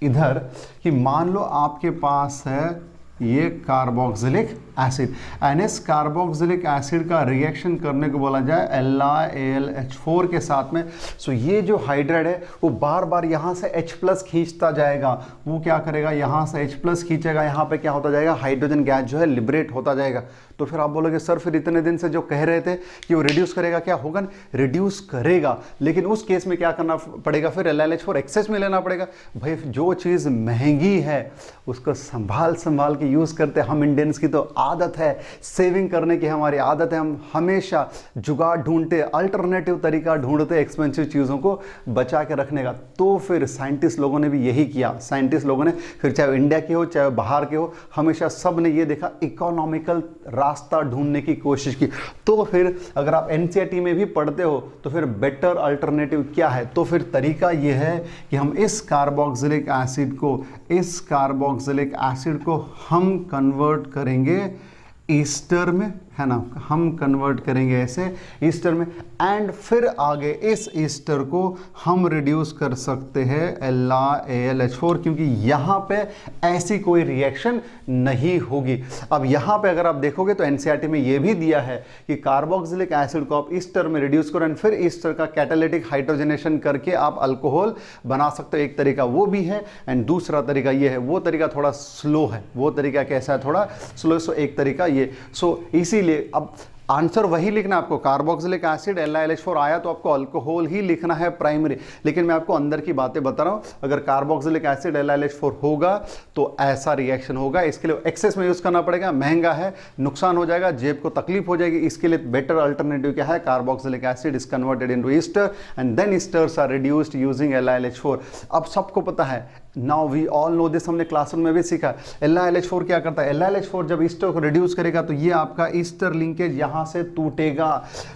इधर कि मान लो आपके पास है ये कार्बोक्सिलिक एसिड, एंड इस कार्बोक्सिलिक एसिड का रिएक्शन करने को बोला जाए LiAlH4 के साथ में। सो ये जो हाइड्राइड है वो बार बार यहाँ से H+ खींचता जाएगा, वो क्या करेगा, यहाँ से H+ खींचेगा, यहाँ पे क्या होता जाएगा, हाइड्रोजन गैस जो है लिबरेट होता जाएगा। तो फिर आप बोलोगे सर फिर इतने दिन से जो कह रहे थे कि वो रिड्यूस करेगा, क्या होगा, रिड्यूस करेगा, लेकिन उस केस में क्या करना पड़ेगा, फिर LiLH4 एक्सेस में लेना पड़ेगा। भाई जो चीज़ महंगी है उसको संभाल के यूज़ करते, हम इंडियंस की तो आदत है, सेविंग करने की हमारी आदत है, हम हमेशा जुगाड़ ढूंढते, अल्टरनेटिव तरीका ढूंढते एक्सपेंसिव चीज़ों को बचा के रखने का। तो फिर साइंटिस्ट लोगों ने भी यही किया, साइंटिस्ट लोगों ने फिर चाहे इंडिया के हो चाहे बाहर के हो, हमेशा सब ने ये देखा इकोनॉमिकल रास्ता ढूंढने की कोशिश की। तो फिर अगर आप NCERT में भी पढ़ते हो तो फिर बेटर अल्टरनेटिव क्या है, तो फिर तरीका ये है कि हम इस कार्बोक्सिलिक एसिड को हम कन्वर्ट करेंगे ईस्टर में, है ना, हम कन्वर्ट करेंगे ऐसे ईस्टर में, एंड फिर आगे इस ईस्टर को हम रिड्यूस कर सकते हैं LiAlH4, क्योंकि यहाँ पे ऐसी कोई रिएक्शन नहीं होगी। अब यहाँ पे अगर आप देखोगे तो NCERT में ये भी दिया है कि कार्बोक्सिलिक एसिड को आप ईस्टर में रिड्यूस करो एंड फिर ईस्टर का कैटालिटिक हाइड्रोजनेशन करके आप अल्कोहल बना सकते हो। एक तरीका वो भी है, एंड दूसरा तरीका ये है, वो तरीका थोड़ा स्लो है, वो तरीका कैसा है, थोड़ा स्लो। सो एक तरीका ये, सो इसीलिए अब आंसर वही लिखना आपको, कार्बोक्सिलिक एसिड LiLH4 आया तो आपको अल्कोहल ही लिखना है प्राइमरी, लेकिन मैं आपको अंदर की बातें बता रहा हूं। अगर कार्बोक्सिलिक एसिड LiLH4 होगा तो ऐसा रिएक्शन होगा, इसके लिए एक्सेस में यूज करना पड़ेगा, महंगा है, नुकसान हो जाएगा, जेब को तकलीफ हो जाएगी। इसके लिए बेटर अल्टरनेटिव क्या है, carboxylic acid is converted into ester and then esters are reduced using LiLH4। अब सबको पता है, now we all know this, हमने क्लासरूम में भी सीखा। LiLH4 क्या करता है, LiLH4 जब ईस्टर को रिड्यूस करेगा तो ये आपका ईस्टर लिंकेज यहाँ से टूटेगा।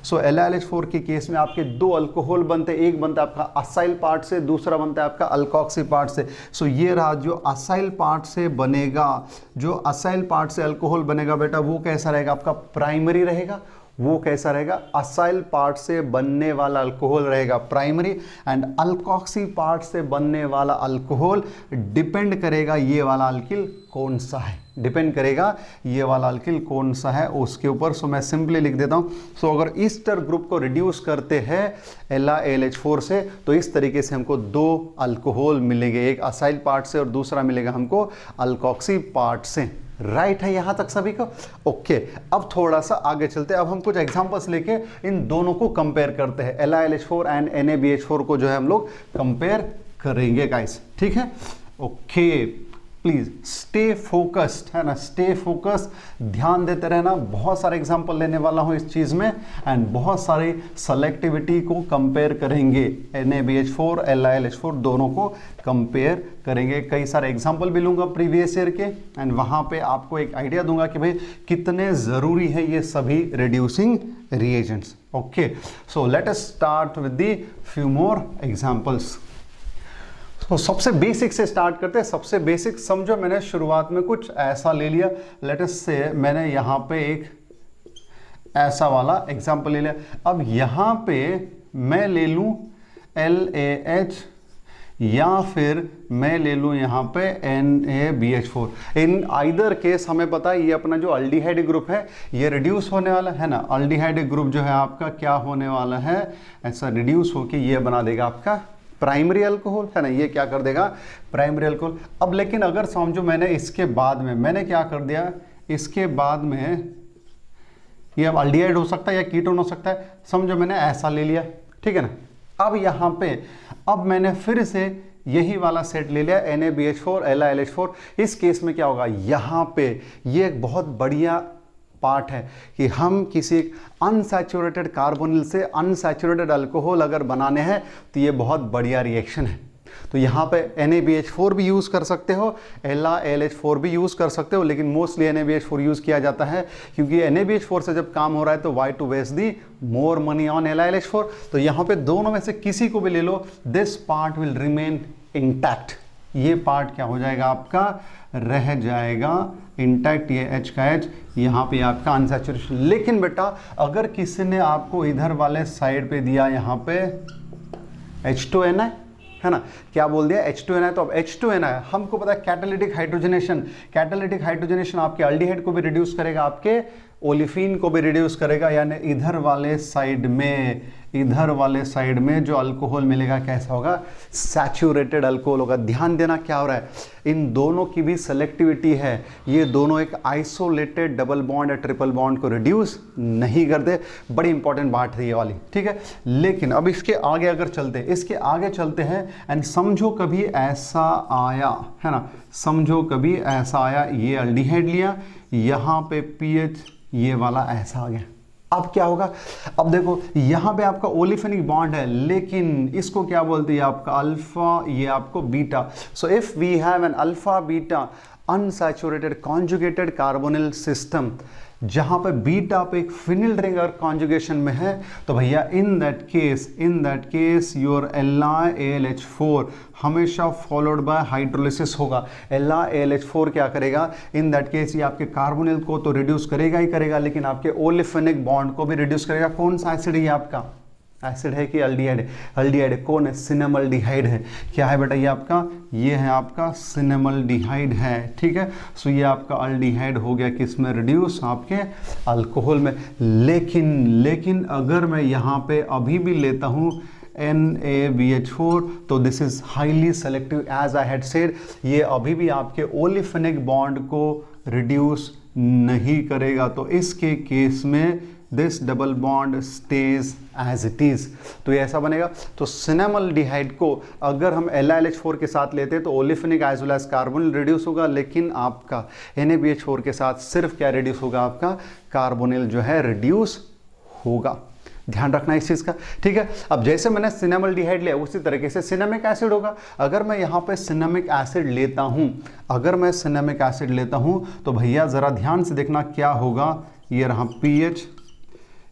सो LiLH4 के केस में आपके दो अल्कोहल बनते हैं, एक बनता है आपका असाइल पार्ट से, दूसरा बनता है आपका अल्कोक्सी पार्ट से। सो ये रहा जो असाइल पार्ट से बनेगा, जो असाइल पार्ट से अल्कोहल बनेगा बेटा, वो कैसा रहेगा, आपका प्राइमरी रहेगा। वो कैसा रहेगा, असाइल पार्ट से बनने वाला अल्कोहल रहेगा प्राइमरी, एंड अल्कोक्सी पार्ट से बनने वाला अल्कोहल डिपेंड करेगा ये वाला अल्किल कौन सा है, डिपेंड करेगा ये वाला अल्किल कौन सा है उसके ऊपर। सो मैं सिंपली लिख देता हूँ। सो अगर ईस्टर ग्रुप को रिड्यूस करते हैं LiAlH4 से तो इस तरीके से हमको दो अल्कोहल मिलेंगे, एक असाइल पार्ट से और दूसरा मिलेगा हमको अल्कोक्सी पार्ट से। राइट है यहां तक सभी को? ओके, अब थोड़ा सा आगे चलते हैं। अब हम कुछ एग्जांपल्स लेके इन दोनों को कंपेयर करते हैं, LiLH4 एंड NaBH4 को जो है हम लोग कंपेयर करेंगे गाइस, ठीक है? ओके, प्लीज स्टे फोकस्ड, है ना, स्टे फोकस्ड, ध्यान देते रहना। बहुत सारे एग्जांपल लेने वाला हूं इस चीज में एंड बहुत सारी सेलेक्टिविटी को कंपेयर करेंगे, NaBH4 LiLH4 दोनों को कंपेयर करेंगे। कई सारे एग्जांपल भी लूंगा प्रीवियस ईयर के एंड वहां पे आपको एक आइडिया दूंगा कि भाई कितने जरूरी है ये सभी reducing reagents. Okay, so let us start with the few more examples. तो सबसे बेसिक से स्टार्ट करते हैं। सबसे बेसिक समझो, मैंने शुरुआत में कुछ ऐसा ले लिया, लेट अस से मैंने यहाँ पे एक ऐसा वाला एग्जांपल ले लिया। अब यहाँ पे मैं ले लूँ LaH या फिर मैं ले लूँ यहाँ पे NaBH4। इन आइदर केस हमें पता है ये अपना जो अल्डिहाइड ग्रुप है ये रिड्यूस होने वाला है ना, अल्डिहाइड ग्रुप जो है आपका क्या होने वाला है, ऐसा रिड्यूस होके ये बना देगा आपका प्राइमरी अल्कोहल, है ना, ये क्या कर देगा प्राइमरी अल्कोहल। अब लेकिन अगर समझो मैंने इसके बाद में मैंने क्या कर दिया, इसके बाद में ये अब अल्डिहाइड हो सकता है या कीटोन हो सकता है, समझो मैंने ऐसा ले लिया, ठीक है ना। अब यहाँ पे अब मैंने फिर से यही वाला सेट ले लिया NaBH4 LiLH4। इस केस में क्या होगा, यहाँ पे ये एक बहुत बढ़िया पार्ट है कि हम किसी अनसैचुरेटेड कार्बोनिल से अनसैचुरेटेड अल्कोहल अगर बनाने हैं तो ये बहुत बढ़िया रिएक्शन है। तो यहाँ पे NaBH4 भी यूज़ कर सकते हो, LiLH4 भी यूज़ कर सकते हो, लेकिन मोस्टली NaBH4 यूज़ किया जाता है क्योंकि NaBH4 से जब काम हो रहा है तो why to waste the more money on LiLH4। तो यहाँ पे दोनों में से किसी को भी ले लो, this part will remain intact. ये पार्ट क्या हो जाएगा आपका, रह जाएगा इंटैक्ट, ये H का H यहाँ पे आपका अनसैचुरेशन। लेकिन बेटा अगर किसी ने आपको इधर वाले साइड पे दिया यहाँ पे H2Ni है ना, क्या बोल दिया H2Ni, तो अब H2Ni हमको पता है कैटालिटिक हाइड्रोजनेशन, कैटालिटिक हाइड्रोजनेशन आपके अल्डिहाइड को भी रिड्यूस करेगा, आपके ओलिफिन को भी रिड्यूस करेगा, यानी इधर वाले साइड में जो अल्कोहल मिलेगा कैसा होगा, सैचुरेटेड अल्कोहल होगा। ध्यान देना क्या हो रहा है, इन दोनों की भी सेलेक्टिविटी है, ये दोनों एक आइसोलेटेड डबल बॉन्ड या ट्रिपल बॉन्ड को रिड्यूस नहीं करते। बड़ी इंपॉर्टेंट बात है ये वाली, ठीक है। लेकिन अब इसके आगे अगर चलते हैं एंड समझो कभी ऐसा आया है ना, समझो कभी ऐसा आया, ये अल्डिहाइड लिया, यहाँ पे पीएच ये वाला ऐसा आ गया, अब क्या होगा, अब देखो यहाँ पे आपका ओलिफेनिक बॉन्ड है, लेकिन इसको क्या बोलते हैं आपका अल्फा, ये आपको beta. So if we have an alpha beta unsaturated conjugated carbonyl system, जहां पे बीटा पे एक फिनिल रिंग अगर कॉन्जुगेशन में है, तो भैया in that case your LiAlH4 हमेशा फॉलोड बाय हाइड्रोलिसिस होगा। LiAlH4 क्या करेगा, इन दैट केस ये आपके कार्बोनिल को तो रिड्यूस करेगा ही करेगा, लेकिन आपके ओलिफेनिक बॉन्ड को भी रिड्यूस करेगा। कौन सा एसिड है ये आपका, एसिड है कि अल्डिहाइड है, अल्डिहाइड है, कौन है, सिनेमल्डिहाइड है। क्या है बेटा ये आपका, ये है आपका सिनेमल्डिहाइड है, ठीक है। सो ये आपका अल्डिहाइड हो गया किसमें रिड्यूस, आपके अल्कोहल में। लेकिन अगर मैं यहाँ पे अभी भी लेता हूँ NaBH4, तो this is highly selective as I had said, ये अभी भी आपके ओलिफेनिक बॉन्ड को रिड्यूस नहीं करेगा। तो इसके केस में this double bond stage as it is, तो ये ऐसा बनेगा। तो सिनेमल्डिहाइड को अगर हम LiLH4 के साथ लेते हैं तो olefinic as well as carbonyl reduce होगा, लेकिन आपका NaBH4 के साथ सिर्फ क्या रिड्यूस होगा, आपका कार्बोनिल जो है रिड्यूस होगा। ध्यान रखना इस चीज का, ठीक है। अब जैसे मैंने सिनेमल्डिहाइड लिया उसी तरीके से सिनेमिक एसिड होगा। अगर मैं यहाँ पे सिनेमिक एसिड लेता हूँ, तो भैया जरा ध्यान से देखना क्या होगा, ये रहा पीएच,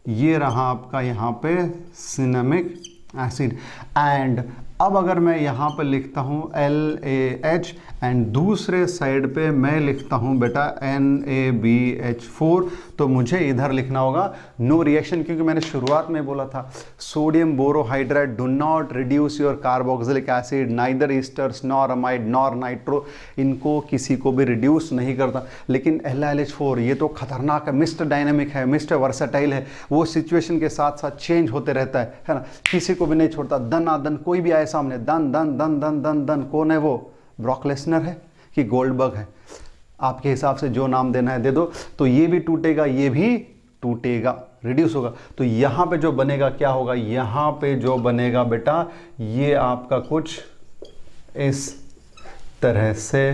ये रहा आपका यहाँ पे सिनेमिक एसिड, एंड अब अगर मैं यहाँ पे लिखता हूँ LaH एंड दूसरे साइड पे मैं लिखता हूँ बेटा NaBH4, तो मुझे इधर लिखना होगा नो रिएक्शन, क्योंकि मैंने शुरुआत में बोला था sodium borohydride do not reduce your carboxylic acid, neither esters nor amide nor nitro, इनको किसी को भी रिड्यूस नहीं करता। लेकिन LiLH4 ये तो खतरनाक है, मिस्टर डायनेमिक है, मिस्टर वर्सेटाइल है, वो सिचुएशन के साथ साथ चेंज होते रहता है ना, किसी को भी नहीं छोड़ता। दन कोई भी आए सामने, दन दन दन दन दन दन, कौन है वो, ब्रॉक लेसनर है कि गोल्डबर्ग है, आपके हिसाब से जो नाम देना है दे दो। तो ये भी टूटेगा, ये भी टूटेगा, रिड्यूस होगा। तो यहां पे जो बनेगा क्या होगा, यहां पे जो बनेगा बेटा ये आपका कुछ इस तरह से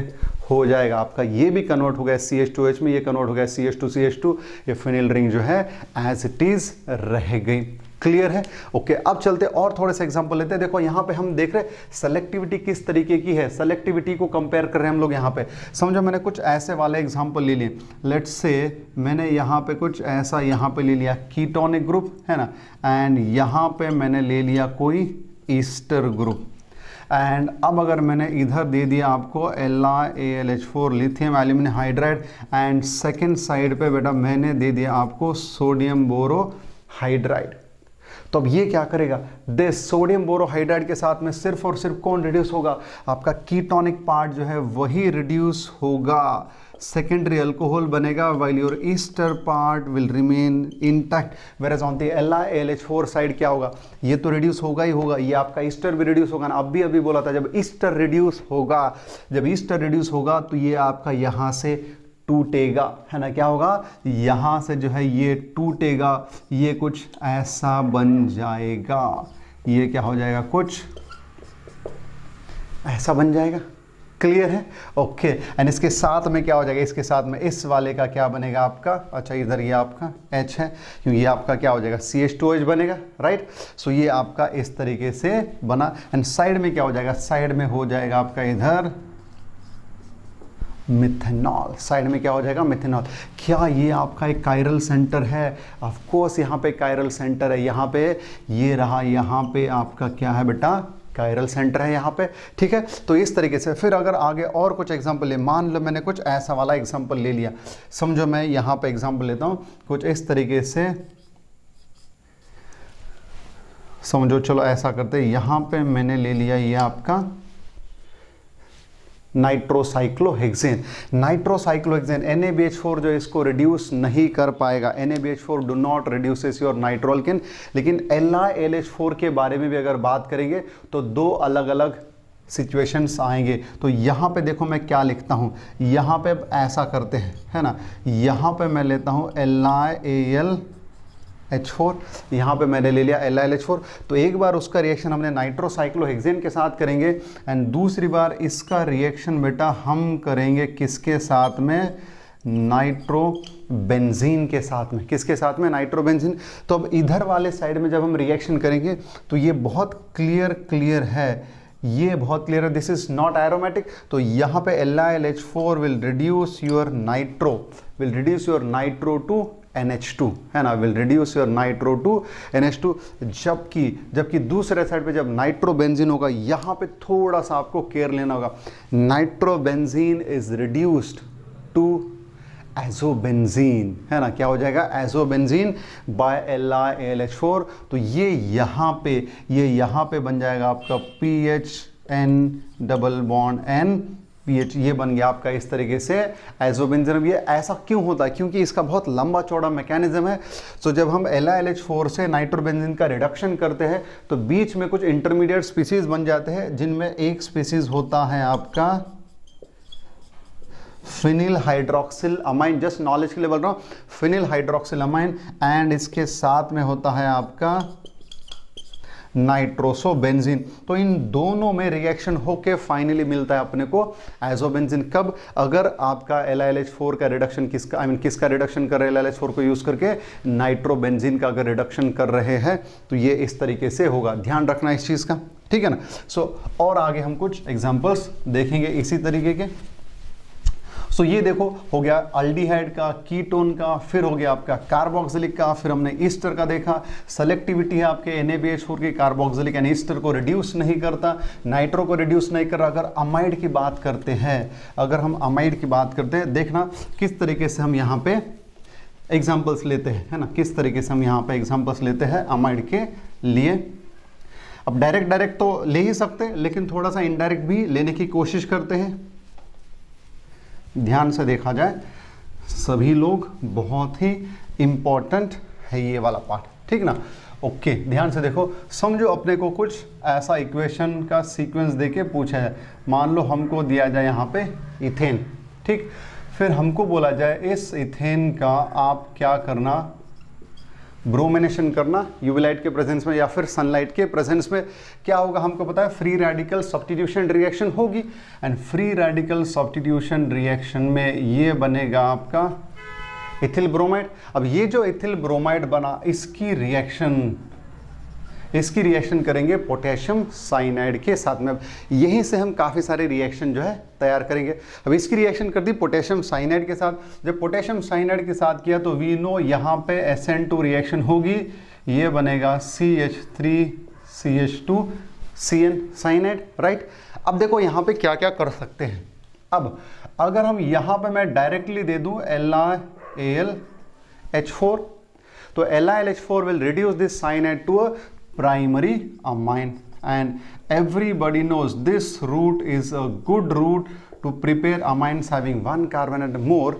हो जाएगा, आपका ये भी कन्वर्ट हो गया CH2H में, ये कन्वर्ट हो गया CH2CH2, ये फिनिल रिंग जो है एज इट इज रह गई। क्लियर है, ओके। अब चलते और थोड़े से एग्जांपल लेते हैं। देखो यहाँ पे हम देख रहे हैं सेलेक्टिविटी किस तरीके की है, सेलेक्टिविटी को कंपेयर कर रहे हैं हम लोग। यहाँ पे समझो मैंने कुछ ऐसे वाले एग्जांपल ले लिए, लेट्स से मैंने यहाँ पे कुछ ऐसा यहाँ पे ले लिया कीटोनिक ग्रुप है ना, एंड यहाँ पे मैंने ले लिया कोई ईस्टर ग्रुप, एंड अब अगर मैंने इधर दे दिया आपको LiAlH4 lithium aluminium hydride, and second side पे बेटा मैंने दे दिया आपको सोडियम बोरोहाइड्राइड, तो अब ये क्या करेगा, दिस सोडियम बोरोहाइड्राइड के साथ में सिर्फ और सिर्फ कौन रिड्यूस होगा, आपका कीटोनिक पार्ट जो है वही रिड्यूस होगा, सेकेंडरी अल्कोहल बनेगा, while your ester part will remain intact, whereas on the LiAlH4 side क्या होगा, ये तो रिड्यूस होगा ही होगा, ये आपका ईस्टर भी रिड्यूस होगा ना। अभी बोला था जब ईस्टर रिड्यूस होगा तो ये आपका यहाँ से टूटेगा, है ना, क्या होगा, यहाँ से जो है ये टूटेगा, ये कुछ ऐसा बन जाएगा, ये क्या हो जाएगा, कुछ ऐसा बन जाएगा। क्लियर है? ओके। एंड इसके साथ में क्या हो जाएगा, इसके साथ में इस वाले का क्या बनेगा आपका, अच्छा इधर ये आपका H है, क्योंकि ये आपका क्या हो जाएगा, CH2H बनेगा, राइट। सो ये आपका इस तरीके से बना। एंड साइड में क्या हो जाएगा, साइड में हो जाएगा आपका इधर मिथेनॉल, साइड में क्या हो जाएगा, मिथेनॉल। क्या ये आपका एक कायरल सेंटर है? ऑफ कोर्स यहाँ पे कायरल सेंटर है, यहाँ पे ये रहा, यहाँ पे आपका क्या है बेटा, कायरल सेंटर है यहाँ पे, ठीक है। तो इस तरीके से फिर अगर आगे और कुछ एग्जांपल ले, मान लो मैंने कुछ ऐसा वाला एग्जांपल ले लिया, समझो मैं यहाँ पे एग्जांपल लेता हूँ कुछ इस तरीके से, समझो, चलो ऐसा करते हैं, यहाँ पे मैंने ले लिया ये आपका नाइट्रोसाइक्लोहेक्सेन। नाइट्रोसाइक्लोहेक्सेन NaBH4 जो इसको रिड्यूस नहीं कर पाएगा, NaBH4 do not reduces your nitroalkane. लेकिन LiLH4 के बारे में भी अगर बात करेंगे तो दो अलग अलग सिचुएशंस आएंगे। तो यहाँ पे देखो मैं क्या लिखता हूँ, यहाँ पे ऐसा करते हैं, है ना, यहाँ पे मैं लेता हूँ LiAlH4, यहाँ पे मैंने ले लिया LiLH4। तो एक बार उसका रिएक्शन हमने नाइट्रोसाइक्लोहेक्सेन के साथ करेंगे एंड दूसरी बार इसका रिएक्शन बेटा हम करेंगे किसके साथ में, नाइट्रोबेंजीन के साथ में। किसके साथ में, नाइट्रोबेंजीन। तो अब इधर वाले साइड में जब हम रिएक्शन करेंगे तो ये बहुत क्लियर है, ये बहुत क्लियर है, दिस इज नॉट एरोमेटिक। तो यहाँ पे LiLH4 will reduce your nitro to NH2, है ना, will reduce your nitro to NH2। जबकि दूसरे साइड पे जब नाइट्रोबेंजीन होगा, यहाँ पे थोड़ा सा आपको केयर लेना होगा, nitrobenzene is reduced to azobenzene, है ना, क्या हो जाएगा, एजोबेंजीन बाय LiAlH4। तो ये यहाँ पे बन जाएगा आपका PHN double bond N PH, ये बन गया आपका इस तरीके से एजोबेंजीन। ये ऐसा क्यों होता है, क्योंकि इसका बहुत लंबा चौड़ा मैकेनिज्म है। तो जब हम LiLH4 से नाइट्रोबेंजीन का रिडक्शन करते हैं तो बीच में कुछ इंटरमीडिएट स्पीसीज बन जाते हैं, जिनमें एक स्पीसीज होता है आपका phenyl hydroxyl amine, just knowledge के लिए बोल रहा हूँ, फिनिल हाइड्रोक्सिल अमाइन, एंड इसके साथ में होता है आपका नाइट्रोसोबेंजीन। तो इन दोनों में रिएक्शन होके फाइनली मिलता है अपने को एजोबेंजीन। कब, अगर आपका LiLH4 का रिडक्शन किसका रिडक्शन कर रहे हैं, LiLH4 को यूज करके नाइट्रोबेंजीन का अगर रिडक्शन कर रहे हैं तो ये इस तरीके से होगा। ध्यान रखना इस चीज का, ठीक है ना। और आगे हम कुछ एग्जांपल्स देखेंगे इसी तरीके के। ये देखो हो गया अल्डिहाइड का, कीटोन का, फिर हो गया आपका कार्बोक्सिलिक का, फिर हमने ईस्टर का देखा। सेलेक्टिविटी है आपके NaBH4 की, कार्बोक्सिलिक एंड ईस्टर को रिड्यूस नहीं करता, नाइट्रो को रिड्यूस नहीं कर रहा। अगर अमाइड की बात करते हैं, देखना किस तरीके से हम यहाँ पे एग्जाम्पल्स लेते हैं, है ना, किस तरीके से हम यहाँ पे एग्जाम्पल्स लेते हैं अमाइड के लिए। अब डायरेक्ट तो ले ही सकते हैं, लेकिन थोड़ा सा इनडायरेक्ट भी लेने की कोशिश करते हैं। ध्यान से देखा जाए सभी लोग, बहुत ही इंपॉर्टेंट है ये वाला पार्ट, ठीक ना। ओके, ध्यान से देखो, समझो अपने को कुछ ऐसा इक्वेशन का सीक्वेंस देके पूछा जाए। मान लो हमको दिया जाए यहाँ पे इथेन, ठीक, फिर हमको बोला जाए इस इथेन का आप क्या करना, ब्रोमिनेशन करना यूवी लाइट के प्रेजेंस में या फिर सनलाइट के प्रेजेंस में। क्या होगा हमको पता है, फ्री रेडिकल सब्स्टिट्यूशन रिएक्शन होगी, and free radical substitution reaction में ये बनेगा आपका इथिल ब्रोमाइड। अब ये जो इथिल ब्रोमाइड बना, इसकी रिएक्शन करेंगे पोटेशियम साइनाइड के साथ में। अब यहीं से हम काफ़ी सारे रिएक्शन जो है तैयार करेंगे। अब इसकी रिएक्शन कर दी पोटेशियम साइनाइड के साथ। जब पोटेशियम साइनाइड के साथ किया तो वी नो यहाँ पे SN2 रिएक्शन होगी, ये बनेगा CH3CH2CN साइनाइड, राइट। अब देखो यहाँ पे क्या क्या कर सकते हैं। अब अगर हम यहाँ पे मैं डायरेक्टली दे दूँ LiAlH4, तो LiLH4 will reduce this cyanide to a primary amine, and everybody knows this route is a good route to prepare amines having one carbon atom more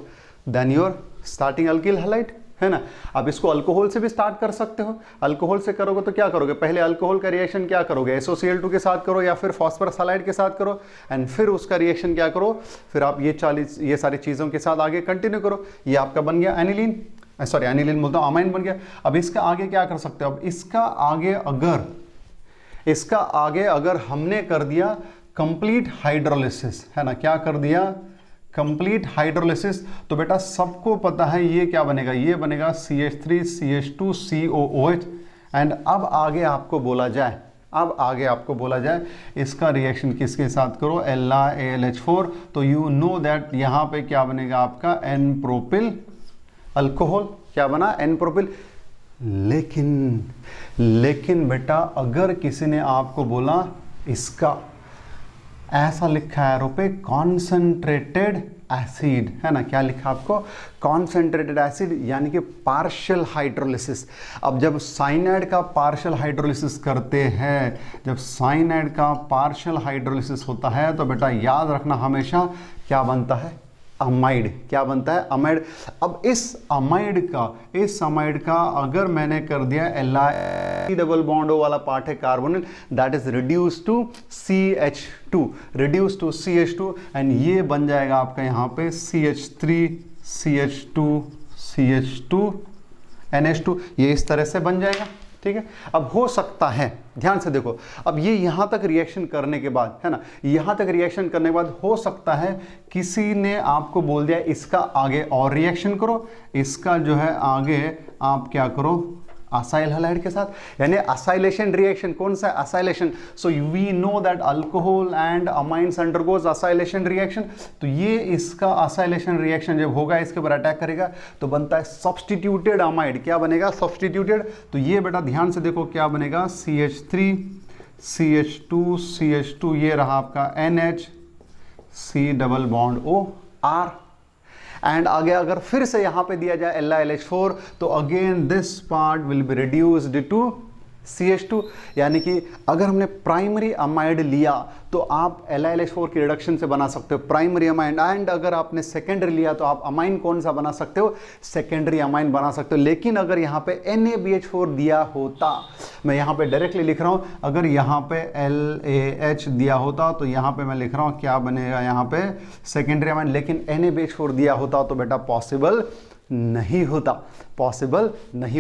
than your starting alkyl halide, है ना। अब इसको alcohol से भी start कर सकते हो। Alcohol से करोगे तो क्या करोगे, पहले अल्कोहल का रिएक्शन क्या करोगे, SOCl2 के साथ करो या फिर फॉस्फरस हैलाइड के साथ करो, एंड फिर उसका रिएक्शन क्या करो, फिर आप ये सारी चीज़ों के साथ आगे कंटिन्यू करो। ये आपका बन गया एनिलीन, सॉरी एनिलीन बोलता हूँ, अमाइन बन गया। अब इसका आगे क्या कर सकते हो, अब इसका आगे अगर हमने कर दिया कंप्लीट हाइड्रोलिसिस, है ना, क्या कर दिया, कंप्लीट हाइड्रोलिसिस, तो बेटा सबको पता है ये क्या बनेगा, ये बनेगा CH3 CH2 COOH। एंड अब आगे आपको बोला जाए इसका रिएक्शन किसके साथ करो, LiAlH4, तो यू नो दैट यहाँ पे क्या बनेगा आपका N प्रोपिल अल्कोहल, क्या बना N प्रोपिल। लेकिन बेटा अगर किसी ने आपको बोला इसका ऐसा लिखा है एरो पे कॉन्सेंट्रेटेड एसिड, है ना, क्या लिखा आपको, कॉन्सेंट्रेटेड एसिड, यानी कि पार्शियल हाइड्रोलिसिस। अब जब साइनाइड का पार्शियल हाइड्रोलिसिस करते हैं, जब साइनाइड का पार्शियल हाइड्रोलिसिस होता है तो बेटा याद रखना हमेशा क्या बनता है, अमाइड, क्या बनता है, अमाइड। अब इस अमाइड का अगर मैंने कर दिया Li डबल बॉन्ड वाला पार्ट है carbonyl, that is reduce to CH2, and ये बन जाएगा आपका यहाँ पे CH3 CH2 NH2, ये इस तरह से बन जाएगा, ठीक है। अब हो सकता है, ध्यान से देखो, अब ये यहां तक रिएक्शन करने के बाद, है ना, यहां तक रिएक्शन करने के बाद हो सकता है किसी ने आपको बोल दिया इसका आगे और रिएक्शन करो, इसका जो है आगे आप क्या करो, असाइल हैलाइड के साथ, यानी असाइलेशन रिएक्शन। कौन सा acylation, so we know that alcohol and amines undergoes acylation reaction. तो ये इसका असाइलेशन रिएक्शन जब होगा, इसके ऊपर अटैक करेगा तो बनता है सब्स्टिट्यूटेड अमाइड, क्या बनेगा, सब्स्टिट्यूटेड। तो ये बेटा ध्यान से देखो क्या बनेगा, CH3 CH2 ये रहा आपका NH double bond OR, and आगे अगर फिर से यहां पे दिया जाए LiLH4 तो again this part will be reduced to CH2, यानी कि अगर हमने प्राइमरी अमाइड लिया तो आप LiLH4 की रिडक्शन से बना सकते हो प्राइमरी अमाइड, एंड अगर आपने सेकेंडरी लिया तो आप अमाइन कौन सा बना सकते हो, सेकेंडरी अमाइन बना सकते हो। लेकिन अगर यहाँ पे NaBH4 दिया होता, मैं यहाँ पे डायरेक्टली लिख रहा हूँ, अगर यहाँ पे LaH दिया होता तो यहाँ पे मैं लिख रहा हूँ क्या बनेगा, यहाँ पे सेकेंडरी अमाइन, लेकिन NaBH4 दिया होता तो बेटा पॉसिबल नहीं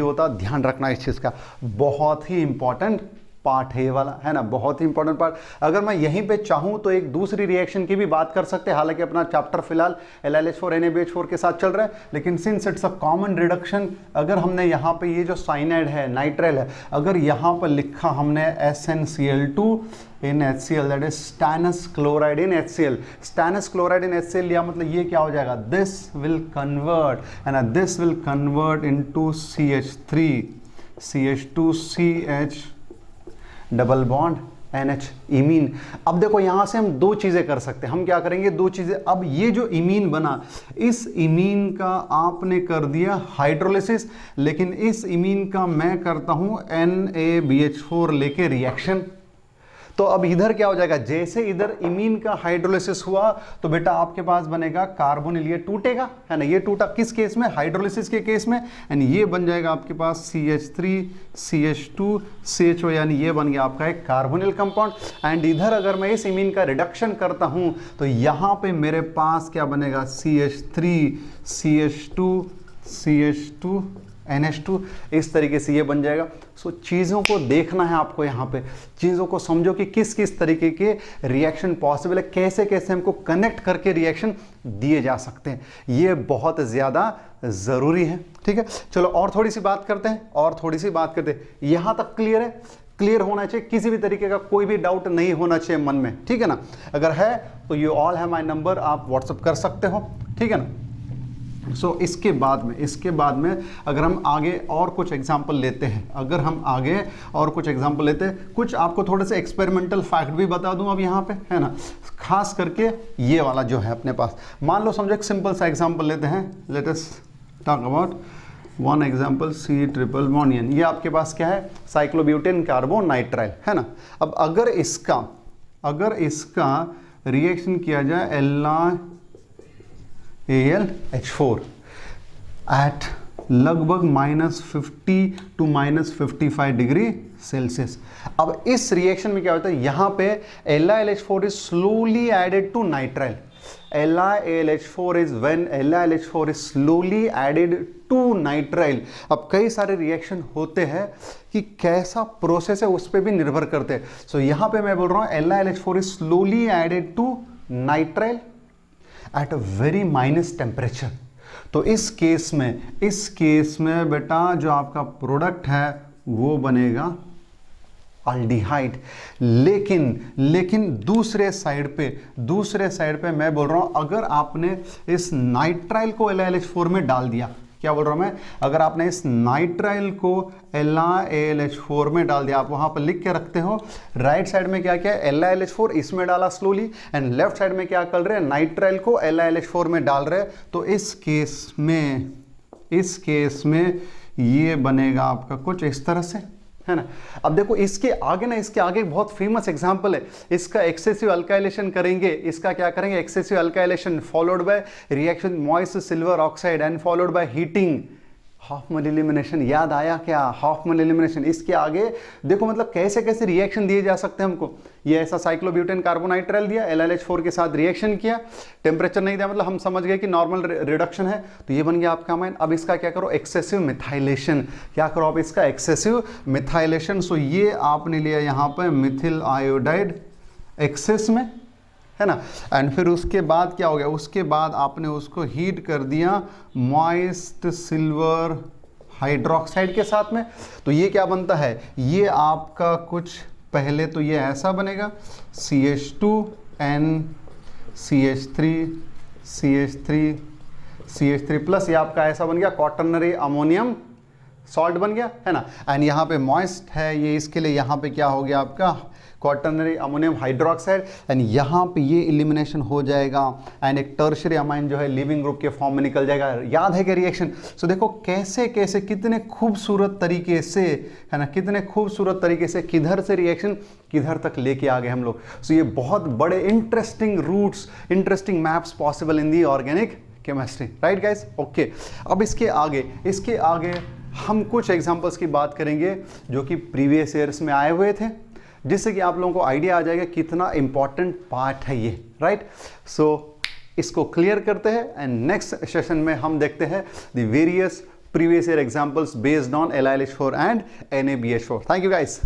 होता। ध्यान रखना इस चीज़ का, बहुत ही इंपॉर्टेंट पार्ट है ये वाला, है ना, बहुत ही इंपॉर्टेंट पार्ट। अगर मैं यहीं पे चाहूँ तो एक दूसरी रिएक्शन की भी बात कर सकते हैं, हालांकि अपना चैप्टर फिलहाल LiLH4 NaBH4 के साथ चल रहा है, लेकिन since it's a common reduction, अगर हमने यहाँ पे ये जो साइनाइड है, नाइट्राइल है, अगर यहाँ पर लिखा हमने SnCl2 in HCl, that is stannous chloride in HCl, stannous chloride in HCl लिया, मतलब ये क्या हो जाएगा, this will convert into CH3 CH2CH double bond NH imine. अब देखो यहां से हम दो चीजें कर सकते हैं, हम क्या करेंगे, दो चीजें। अब ये जो इमीन बना, इस इमीन का आपने कर दिया हाइड्रोलिसिस, लेकिन इस इमीन का मैं करता हूं NaBH4 लेके रिएक्शन। तो अब इधर क्या हो जाएगा, जैसे इधर इमीन का हाइड्रोलिसिस हुआ तो बेटा आपके पास बनेगा कार्बोनिल, ये टूटेगा, है ना, ये टूटा किस केस में, हाइड्रोलिसिस के केस में, एंड ये बन जाएगा आपके पास CH3 CH2 CHO, यानी ये बन गया आपका एक कार्बोनिल कंपाउंड। एंड इधर अगर मैं इस इमीन का रिडक्शन करता हूं तो यहां पे मेरे पास क्या बनेगा, CH3 CH2 NH2, इस तरीके से ये बन जाएगा। सो चीज़ों को देखना है आपको, यहाँ पे चीज़ों को समझो कि किस किस तरीके के रिएक्शन पॉसिबल है, कैसे कैसे हमको कनेक्ट करके रिएक्शन दिए जा सकते हैं, ये बहुत ज़्यादा ज़रूरी है, ठीक है। चलो और थोड़ी सी बात करते हैं, यहाँ तक क्लियर है, क्लियर होना चाहिए, किसी भी तरीके का कोई भी डाउट नहीं होना चाहिए मन में, ठीक है ना। अगर है तो you all have my number, आप व्हाट्सअप कर सकते हो, ठीक है ना। सो इसके बाद में अगर हम आगे और कुछ एग्जाम्पल लेते हैं, कुछ आपको थोड़े से एक्सपेरिमेंटल फैक्ट भी बता दूं अब यहाँ पे, है ना, खास करके ये वाला जो है अपने पास। मान लो समझो एक सिंपल सा एग्जाम्पल लेते हैं, late us talk about one example C triple bond, ये आपके पास क्या है, साइक्लोब्यूटेन कार्बोनाइट्राइल, है ना। अब अगर इसका रिएक्शन किया जाए LiAlH4 at लगभग -50 to -55 डिग्री सेल्सियस। अब इस रिएक्शन में क्या होता है, यहाँ पे LiLH4 is slowly added to nitrile. LiLH4 is when LiLH4 is slowly added to nitrile। अब कई सारे रिएक्शन होते हैं कि कैसा प्रोसेस है उस पर भी निर्भर करते हैं। सो यहाँ पे मैं बोल रहा हूँ LiLH4 is slowly added to nitrile at a very minus temperature। तो इस केस में बेटा जो आपका प्रोडक्ट है वो बनेगा अल्डिहाइड। लेकिन दूसरे साइड पे मैं बोल रहा हूं अगर आपने इस नाइट्राइल को LiLH4 में डाल दिया, क्या बोल रहा हूं मैं, अगर आपने इस नाइट्राइल को LiLH4 में डाल दिया, आप वहां पर लिख के रखते हो राइट साइड में क्या क्या है, LiLH4 इसमें डाला स्लोली, एंड लेफ्ट साइड में क्या कर रहे हैं, नाइट्राइल को LiLH4 में डाल रहे हैं। तो इस केस में ये बनेगा आपका कुछ इस तरह से, है ना। अब देखो इसके आगे बहुत फेमस एग्जांपल है, इसका एक्सेसिव अल्काइलेशन करेंगे, इसका क्या करेंगे, excessive alkylation followed by reaction moist silver oxide and followed by heating, Hofmann elimination. याद आया क्या, हॉफमैन एलिमिनेशन। इसके आगे देखो मतलब कैसे कैसे रिएक्शन दिए जा सकते हैं हमको। ये ऐसा साइक्लोब्यूटेन कार्बोनाइट्राइल दिया, LiLH4 के साथ रिएक्शन किया, टेम्परेचर नहीं दिया, मतलब हम समझ गए कि नॉर्मल रिडक्शन है, तो ये बन गया आपका अमाइन। अब इसका क्या करो, एक्सेसिव मिथाइलेशन। क्या करो आप इसका एक्सेसिव मिथाइलेशन। सो ये आपने लिया यहाँ पर मिथिल आयोडाइड एक्सेस में, है ना। एंड फिर उसके बाद क्या हो गया, उसके बाद आपने उसको हीट कर दिया मॉइस्ट सिल्वर हाइड्रोक्साइड के साथ में। तो ये क्या बनता है, ये आपका कुछ पहले तो ये ऐसा बनेगा CH2NCH3 प्लस ये आपका ऐसा बन गया क्वाटर्नरी अमोनियम सॉल्ट बन गया, है ना। एंड यहाँ पे मॉइस्ट है ये, इसके लिए यहाँ पे क्या हो गया आपका क्वाटर्नरी अमोनियम हाइड्रोक्साइड, एंड यहाँ पे ये एलिमिनेशन हो जाएगा एंड एक टर्शियरी अमाइन जो है लिविंग ग्रुप के फॉर्म में निकल जाएगा। याद है क्या रिएक्शन। सो देखो कैसे कैसे कितने खूबसूरत तरीके से, है ना, कितने खूबसूरत तरीके से किधर से रिएक्शन किधर तक लेके आ गए हम लोग। सो ये बहुत बड़े interesting routes, interesting maps possible in the organic chemistry, right guys. Okay, अब इसके आगे हम कुछ एग्जांपल्स की बात करेंगे जो कि प्रीवियस ईयर्स में आए हुए थे, जिससे कि आप लोगों को आइडिया आ जाएगा कितना इंपॉर्टेंट पार्ट है ये, राइट। सो इसको क्लियर करते हैं एंड नेक्स्ट सेशन में हम देखते हैं the various previous year examples based on LiLH4 and NaBH4। Thank you guys.